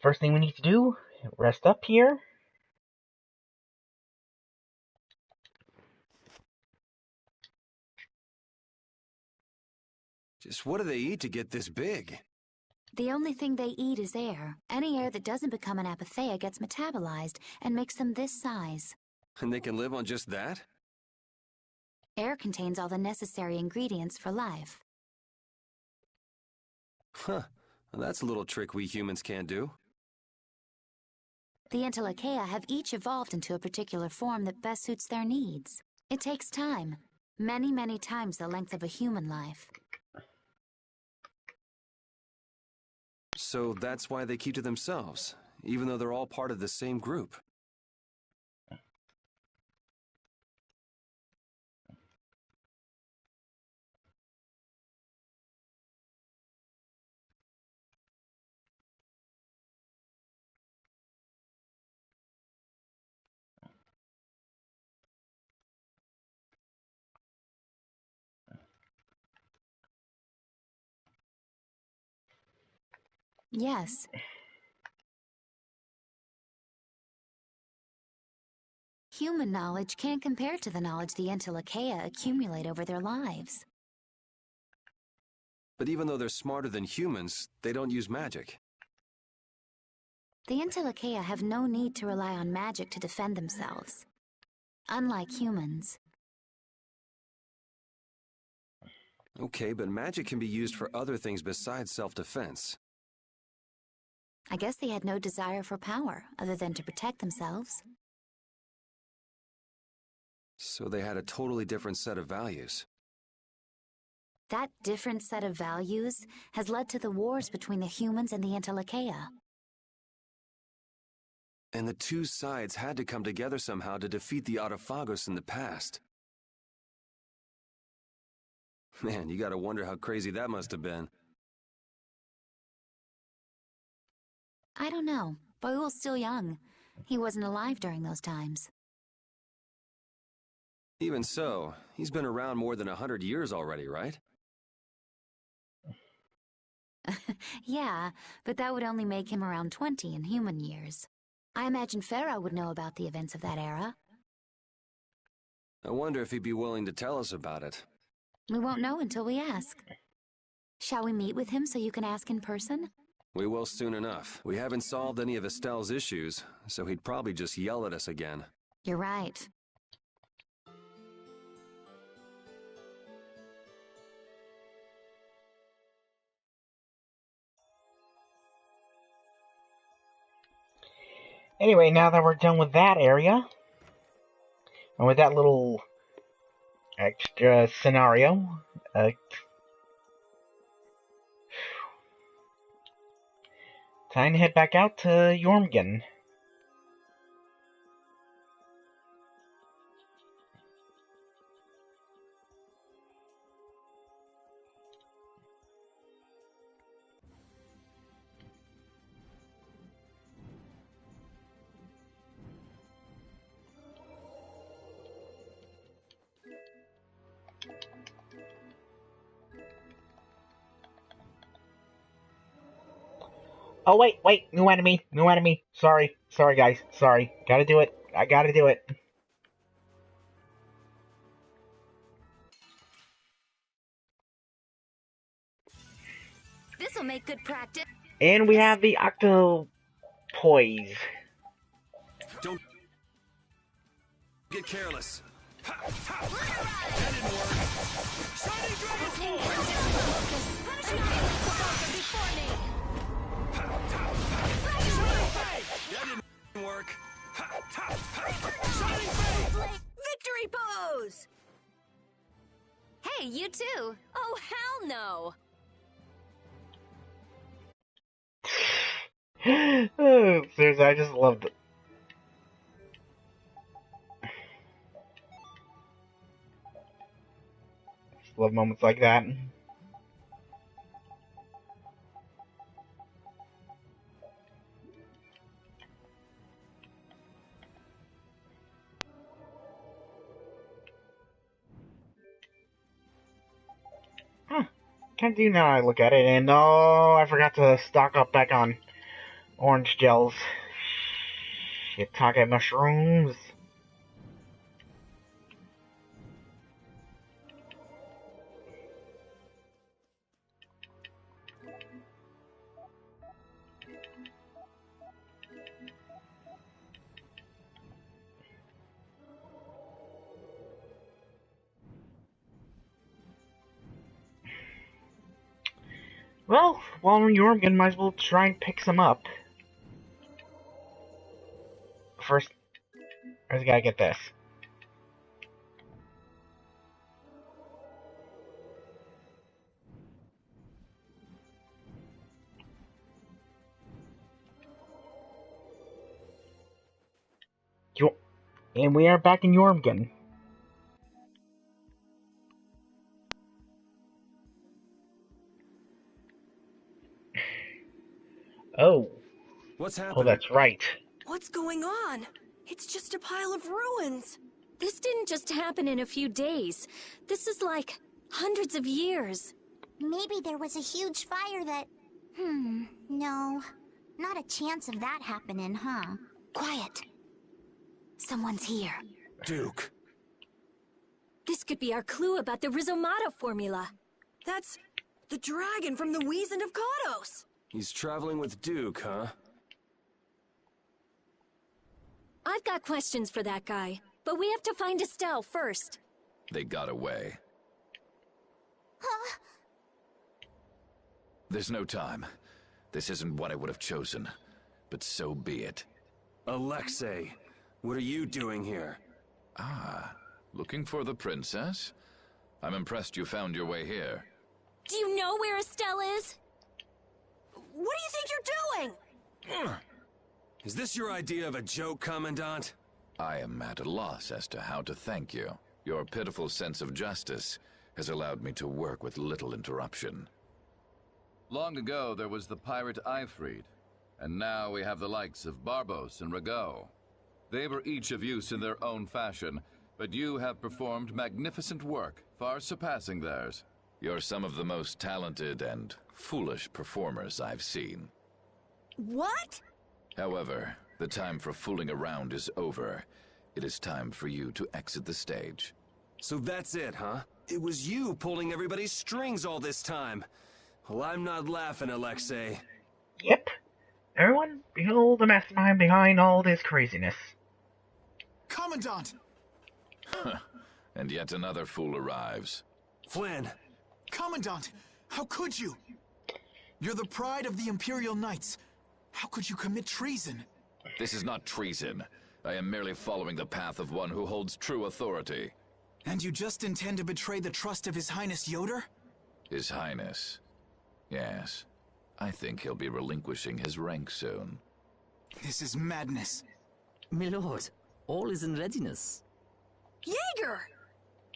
first thing we need to do, rest up here. Just what do they eat to get this big? The only thing they eat is air. Any air that doesn't become an apatheia gets metabolized and makes them this size. And they can live on just that? Air contains all the necessary ingredients for life. Huh. Well, that's a little trick we humans can't do. The Entelekea have each evolved into a particular form that best suits their needs. It takes time. Many, many times the length of a human life. So that's why they keep to themselves, even though they're all part of the same group. Yes. Human knowledge can't compare to the knowledge the Entelekea accumulate over their lives. But even though they're smarter than humans, they don't use magic. The Entelekea have no need to rely on magic to defend themselves. Unlike humans. Okay, but magic can be used for other things besides self-defense. I guess they had no desire for power, other than to protect themselves. So they had a totally different set of values. That different set of values has led to the wars between the humans and the Entelekea. And the two sides had to come together somehow to defeat the Autophagos in the past. Man, you gotta wonder how crazy that must have been. I don't know. Baul's still young. He wasn't alive during those times. Even so, he's been around more than 100 years already, right? Yeah, but that would only make him around 20 in human years. I imagine Pharaoh would know about the events of that era. I wonder if he'd be willing to tell us about it. We won't know until we ask. Shall we meet with him so you can ask in person? We will soon enough. We haven't solved any of Estelle's issues, so he'd probably just yell at us again. You're right. Anyway, now that we're done with that area, and with that little extra scenario, time to head back out to Jormungand. Oh, wait, new enemy. Sorry, guys, sorry. Gotta do it. I gotta do it. This'll make good practice. And we have the Octopoise. Don't get careless. That didn't work. Shining Dragon Punishing before me. That didn't work. Victory pose! Hey, you too. Oh, hell no. Seriously, I just loved it. Just love moments like that. Can't do now I look at it, and oh, I forgot to stock up back on orange gels. Shiitake mushrooms. Well, while we're in Jormungand, might as well try and pick some up. First, I just gotta get this. And we are back in Jormungand. Oh. What's happening? Oh, that's right. What's going on? It's just a pile of ruins. This didn't just happen in a few days. This is like hundreds of years. Maybe there was a huge fire that... No. Not a chance of that happening, huh? Quiet. Someone's here. Duke. This could be our clue about the Rhizomato formula. That's the dragon from the Wizened of Kados. He's traveling with Duke, huh? I've got questions for that guy, but we have to find Estelle first. They got away. Huh? There's no time. This isn't what I would have chosen, but so be it. Alexei, what are you doing here? Ah, looking for the princess? I'm impressed you found your way here. Do you know where Estelle is? What do you think you're doing? Is this your idea of a joke, Commandant? I am at a loss as to how to thank you. Your pitiful sense of justice has allowed me to work with little interruption. Long ago, there was the pirate Eifried, and now we have the likes of Barbos and Rago. They were each of use in their own fashion, but you have performed magnificent work, far surpassing theirs. You're some of the most talented and foolish performers I've seen. What? However, the time for fooling around is over. It is time for you to exit the stage. So that's it, huh? It was you pulling everybody's strings all this time. Well, I'm not laughing, Alexei. Yep. Everyone, behold the mastermind behind all this craziness. Commandant! And yet another fool arrives. Flynn! Commandant! How could you? You're the pride of the Imperial Knights. How could you commit treason? This is not treason. I am merely following the path of one who holds true authority. And you just intend to betray the trust of His Highness Yoder? His Highness. Yes. I think he'll be relinquishing his rank soon. This is madness. My lord, all is in readiness. Jaeger!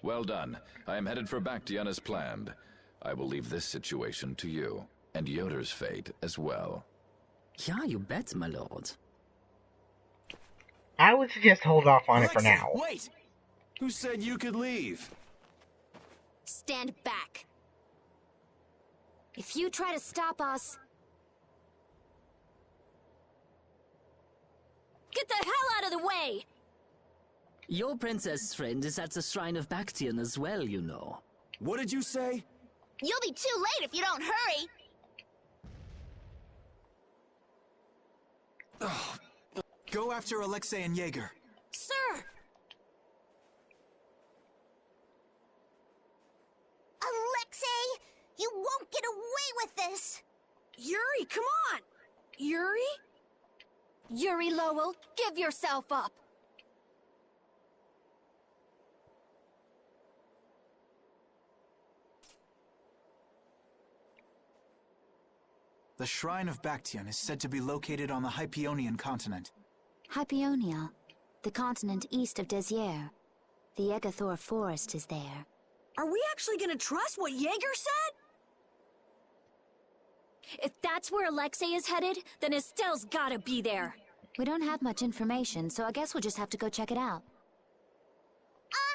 Well done. I am headed for Bactian as planned. I will leave this situation to you, and Yoder's fate as well. Yeah, you bet, my lord. I would suggest hold off on Alexei, it for now. Wait! Who said you could leave? Stand back. If you try to stop us... Get the hell out of the way! Your princess friend is at the Shrine of Bactian as well, you know. What did you say? You'll be too late if you don't hurry. Go after Alexei and Jaeger. Sir! Alexei, you won't get away with this. Yuri, come on! Yuri? Yuri Lowell, give yourself up. The Shrine of Bactian is said to be located on the Hypionian continent. Hypionia, the continent east of Desier. The Egathor forest is there. Are we actually gonna trust what Jaeger said? If that's where Alexei is headed, then Estelle's gotta be there. We don't have much information, so I guess we'll just have to go check it out.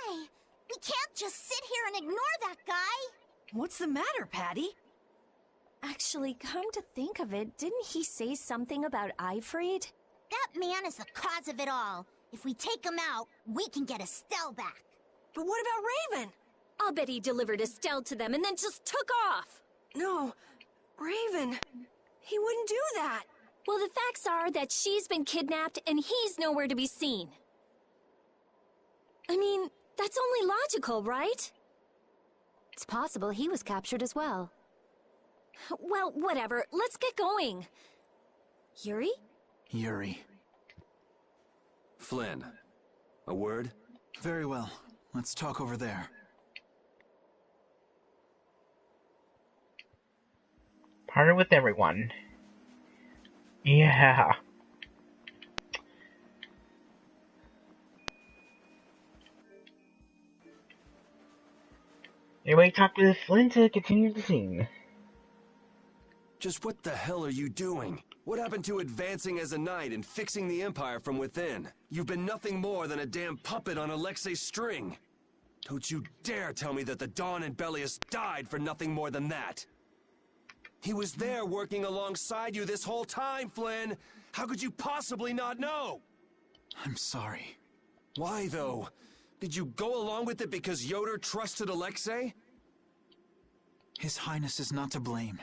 We can't just sit here and ignore that guy. What's the matter, Patty? Actually, come to think of it, didn't he say something about Eifried? That man is the cause of it all. If we take him out, we can get Estelle back. But what about Raven? I'll bet he delivered Estelle to them and then just took off. No, Raven, he wouldn't do that. Well, the facts are that she's been kidnapped and he's nowhere to be seen. I mean, that's only logical, right? It's possible he was captured as well. Well, whatever. Let's get going. Yuri? Yuri. Flynn. A word? Very well. Let's talk over there. Partner with everyone. Yeah. Anyway, talk with Flynn to continue the scene. Just what the hell are you doing? What happened to advancing as a knight and fixing the Empire from within? You've been nothing more than a damn puppet on Alexei's string. Don't you dare tell me that the Dawn and Bellius died for nothing more than that. He was there working alongside you this whole time, Flynn. How could you possibly not know? I'm sorry. Why, though? Did you go along with it because Yoder trusted Alexei? His Highness is not to blame.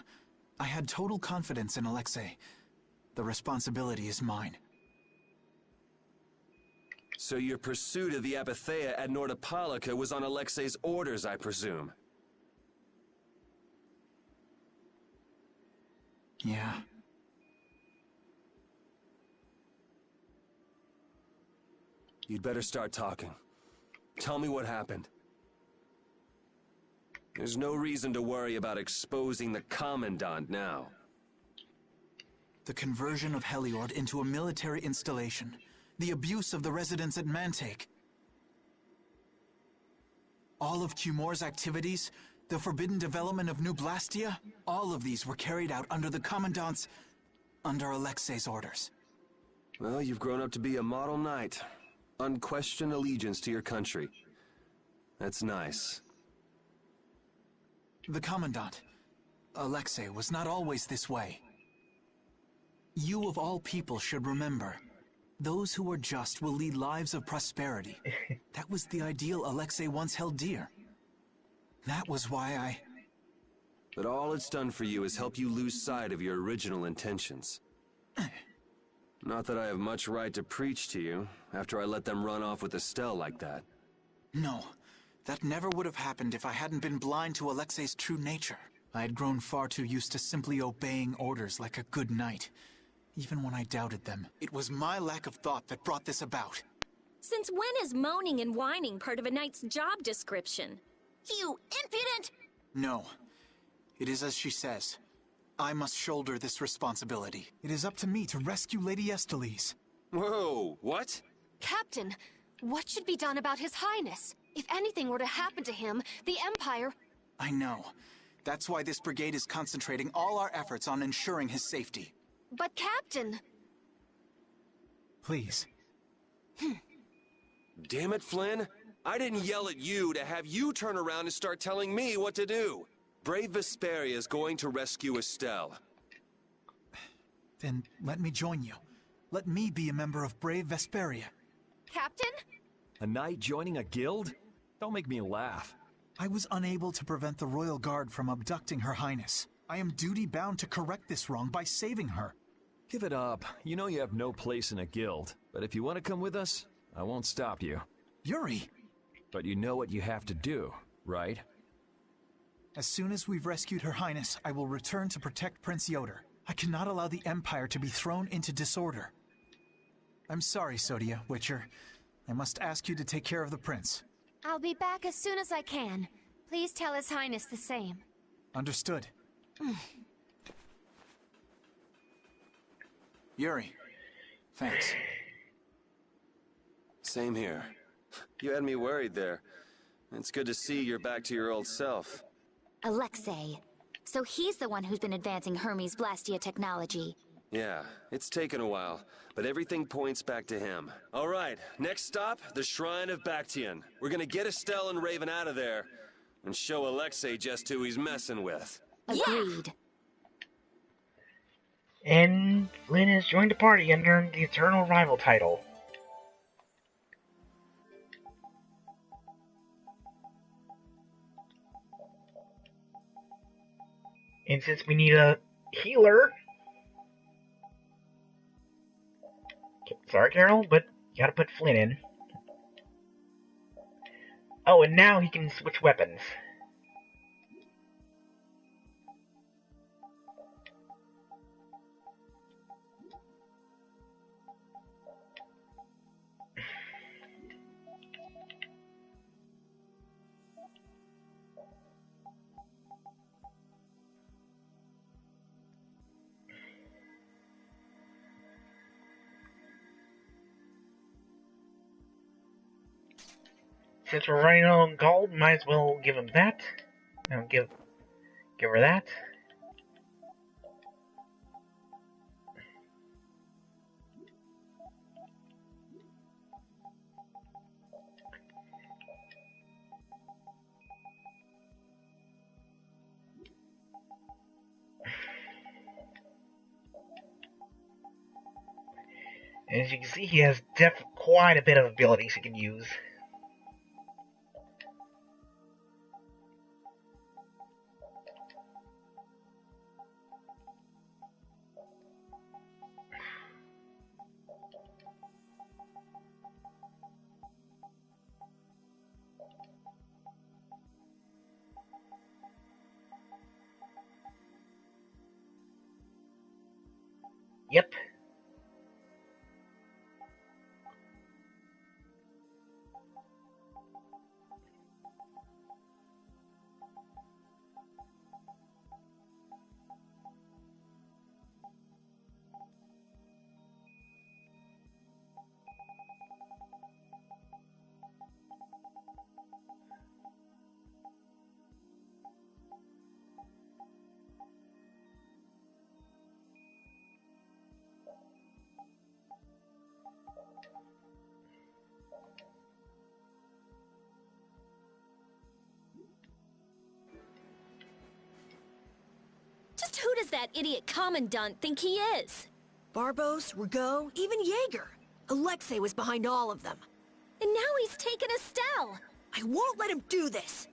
I had total confidence in Alexei. The responsibility is mine. So your pursuit of the Apatheia at Nordopolica was on Alexei's orders, I presume? Yeah. You'd better start talking. Tell me what happened. There's no reason to worry about exposing the Commandant now. The conversion of Heliord into a military installation. The abuse of the residents at Mantake. All of Cumor's activities, the forbidden development of New Blastia, all of these were carried out under the Commandant's... under Alexei's orders. Well, you've grown up to be a model knight. Unquestioned allegiance to your country. That's nice. The Commandant, Alexei, was not always this way. You of all people should remember, those who are just will lead lives of prosperity. That was the ideal Alexei once held dear. That was why I... But all it's done for you is help you lose sight of your original intentions. Not that I have much right to preach to you, after I let them run off with Estelle like that. No, that never would have happened if I hadn't been blind to Alexei's true nature. I had grown far too used to simply obeying orders like a good knight. Even when I doubted them, it was my lack of thought that brought this about. Since when is moaning and whining part of a knight's job description? You impudent! No. It is as she says. I must shoulder this responsibility. It is up to me to rescue Lady Estellise. Whoa, what? Captain, what should be done about His Highness? If anything were to happen to him, the Empire... I know. That's why this brigade is concentrating all our efforts on ensuring his safety. But Captain... Please. Damn it, Flynn. I didn't yell at you to have you turn around and start telling me what to do. Brave Vesperia is going to rescue Estelle. Then let me join you. Let me be a member of Brave Vesperia. Captain? A knight joining a guild? Don't make me laugh. I was unable to prevent the Royal Guard from abducting Her Highness. I am duty-bound to correct this wrong by saving her. Give it up. You know you have no place in a guild. But if you want to come with us, I won't stop you. Yuri! But you know what you have to do, right? As soon as we've rescued Her Highness, I will return to protect Prince Yoder. I cannot allow the Empire to be thrown into disorder. I'm sorry, Sodia, Witcher. I must ask you to take care of the prince. I'll be back as soon as I can. Please tell His Highness the same. Understood. Yuri, thanks. Same here. You had me worried there. It's good to see you're back to your old self. Alexei. So he's the one who's been advancing Hermes Blastia technology. Yeah, it's taken a while, but everything points back to him. All right, next stop, the Shrine of Bactian. We're gonna get Estelle and Raven out of there and show Alexei just who he's messing with. Agreed. And Lynn has joined the party under the Eternal Rival title. And since we need a healer... Sorry, Carol, but you gotta put Flynn in. Oh, and now he can switch weapons. Since we're running on gold, might as well give him that. No, give her that. As you can see, he has quite a bit of abilities he can use. Yep. Just who does that idiot commandant think he is? Barbos, Rigaud, even Jaeger. Alexei was behind all of them. And now he's taken Estelle. I won't let him do this.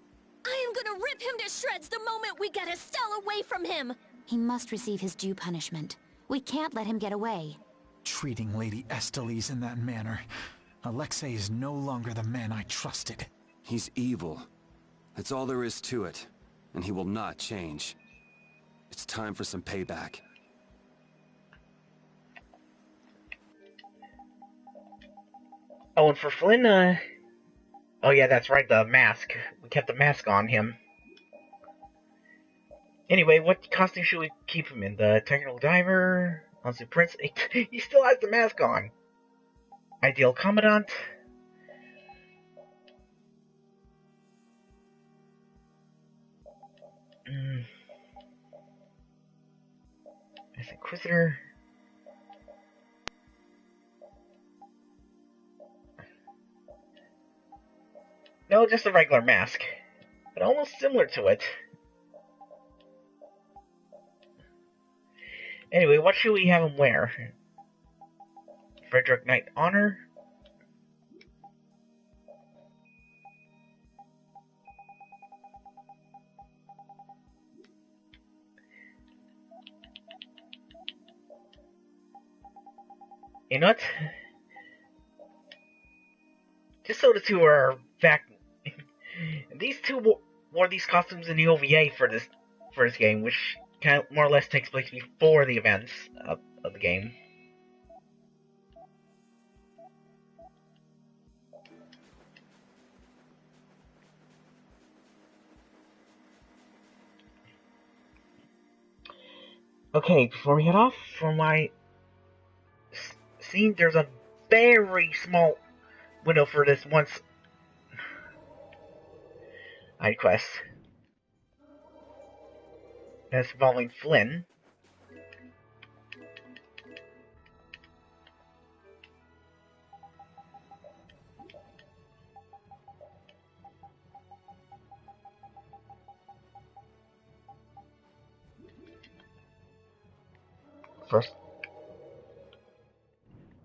I am gonna rip him to shreds the moment we get Estelle away from him. He must receive his due punishment. We can't let him get away. Treating Lady Estellise in that manner. Alexei is no longer the man I trusted. He's evil. That's all there is to it. And he will not change. It's time for some payback. Oh, and for Flynn, oh yeah, that's right, the mask. We kept the mask on him. Anyway, what costume should we keep him in? The technical diver? Onsu Prince? He still has the mask on. Ideal Commandant? As Inquisitor? No, just a regular mask. But almost similar to it. Anyway, what should we have him wear? Frederick Knight Honor? You know what? Just so the two are back. These two wore these costumes in the OVA for this game, which kind of more or less takes place before the events of the game. Okay, before we head off from my scene, there's a very small window for this once side quest. That's involving Flynn. First,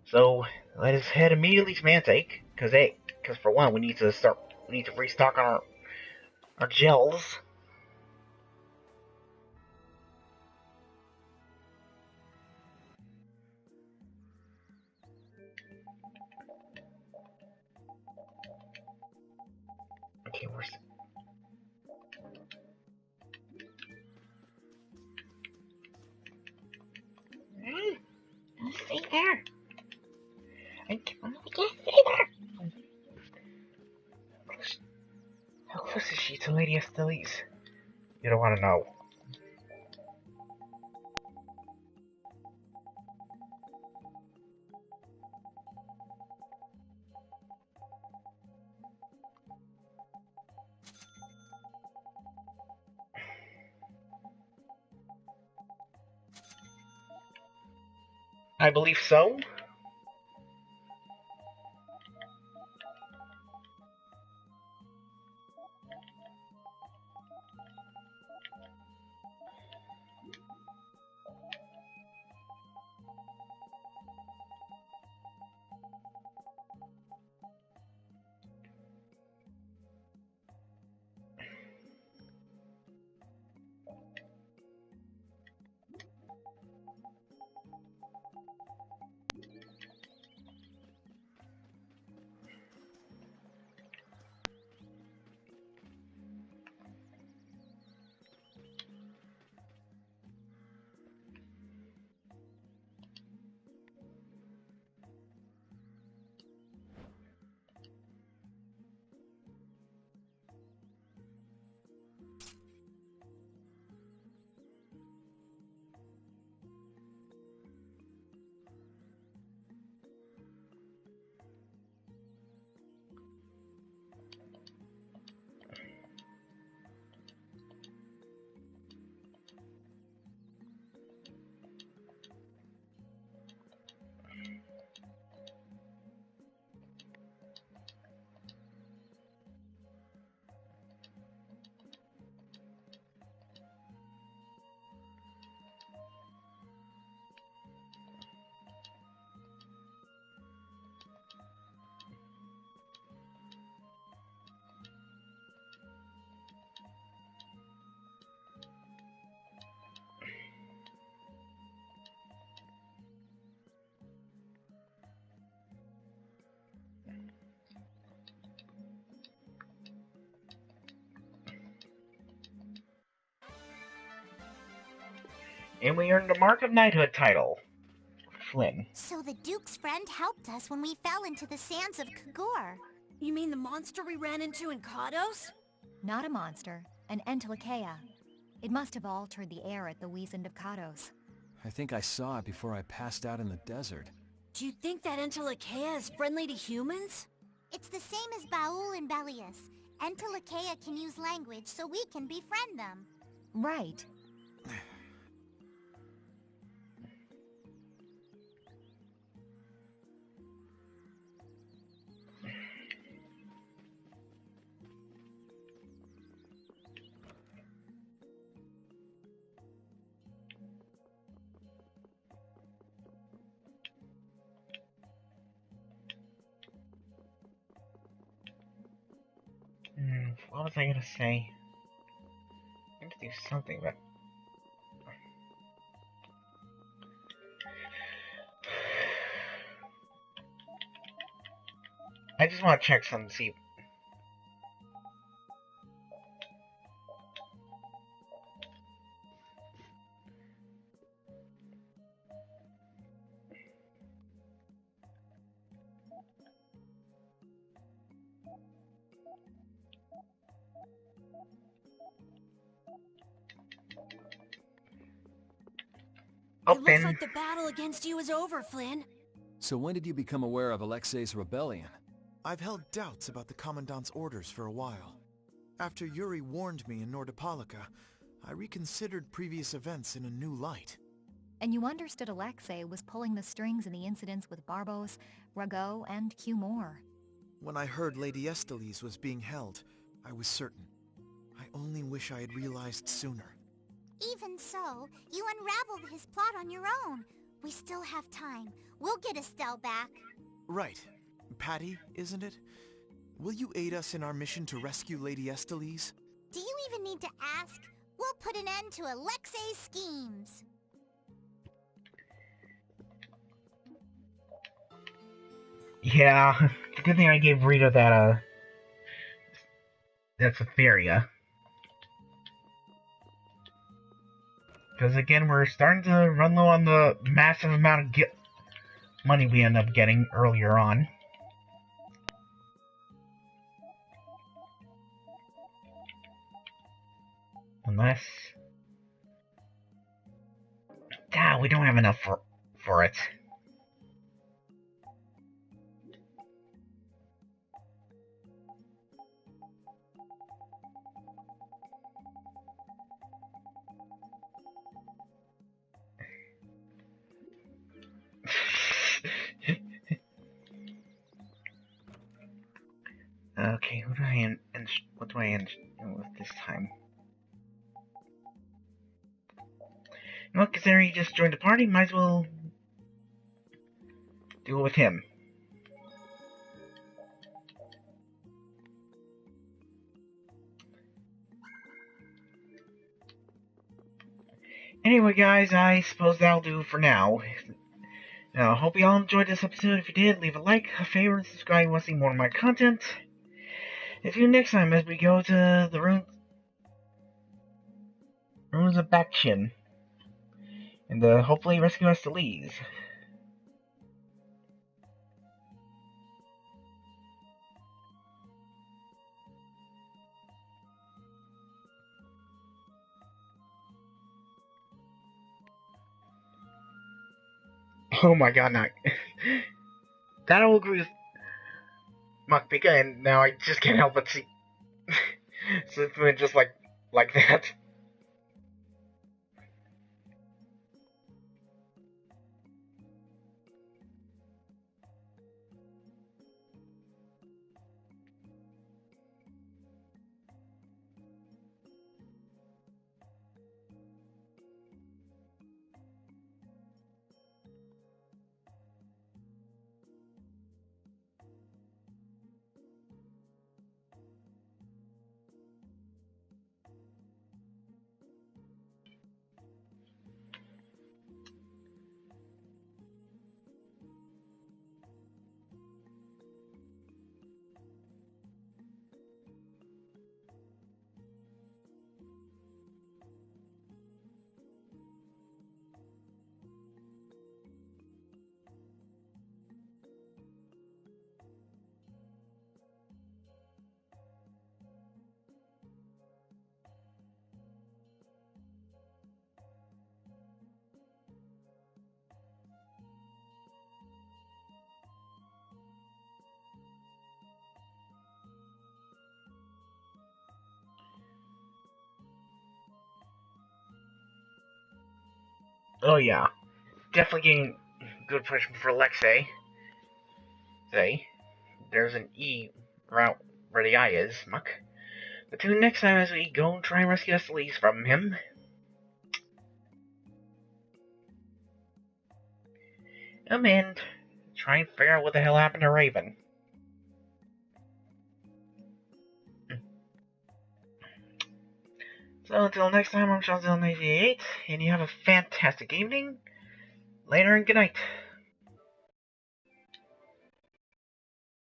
so let us head immediately to Mantake, because for one we need to restock on our gels. Okay, where's... Don't stay there. I can't stay there. How close is she to Lady Estellise? You don't want to know. I believe so. And we earned the Mark of Knighthood title. Flynn. So the Duke's friend helped us when we fell into the sands of Kagor. You mean the monster we ran into in Kados? Not a monster, an Entelekea. It must have altered the air at the Wiesent of Kados. I think I saw it before I passed out in the desert. Do you think that Entelekea is friendly to humans? It's the same as Baul and Belius. Entelekea can use language, so we can befriend them. Right. What was I gonna say? I need to do something, but... I just want to check something to see... It looks like the battle against you is over, Flynn. So when did you become aware of Alexei's rebellion? I've held doubts about the Commandant's orders for a while. After Yuri warned me in Nordopolica, I reconsidered previous events in a new light. And you understood Alexei was pulling the strings in the incidents with Barbos, Rago, and Q Moore. When I heard Lady Estellise was being held, I was certain. I only wish I had realized sooner. Even so, you unraveled his plot on your own. We still have time. We'll get Estelle back. Right. Patty, isn't it? Will you aid us in our mission to rescue Lady Estellise? Do you even need to ask? We'll put an end to Alexei's schemes. Yeah, it's a good thing I gave Rita that, that's Vesperia. Because again, we're starting to run low on the massive amount of money we end up getting earlier on. Unless... we don't have enough for it. Okay, what do I end with this time? Well, considering he just joined the party, might as well do it with him. Anyway, guys, I suppose that'll do for now. Now, I hope you all enjoyed this episode. If you did, leave a like, a favorite, subscribe if you want to see more of my content. See you next time as we go to the ruins of Bakshin. And hopefully rescue Estellise. Oh my god, not that will agree with Makpika, and now I just can't help but see something just like that. Oh yeah. Definitely getting good push for Alexei. There's an E route where the I is, Muck. But tune in next time as we go and try and rescue us leads from him. And try and figure out what the hell happened to Raven. So until next time, I'm seanzilla1988, and you have a fantastic evening. Later and good night.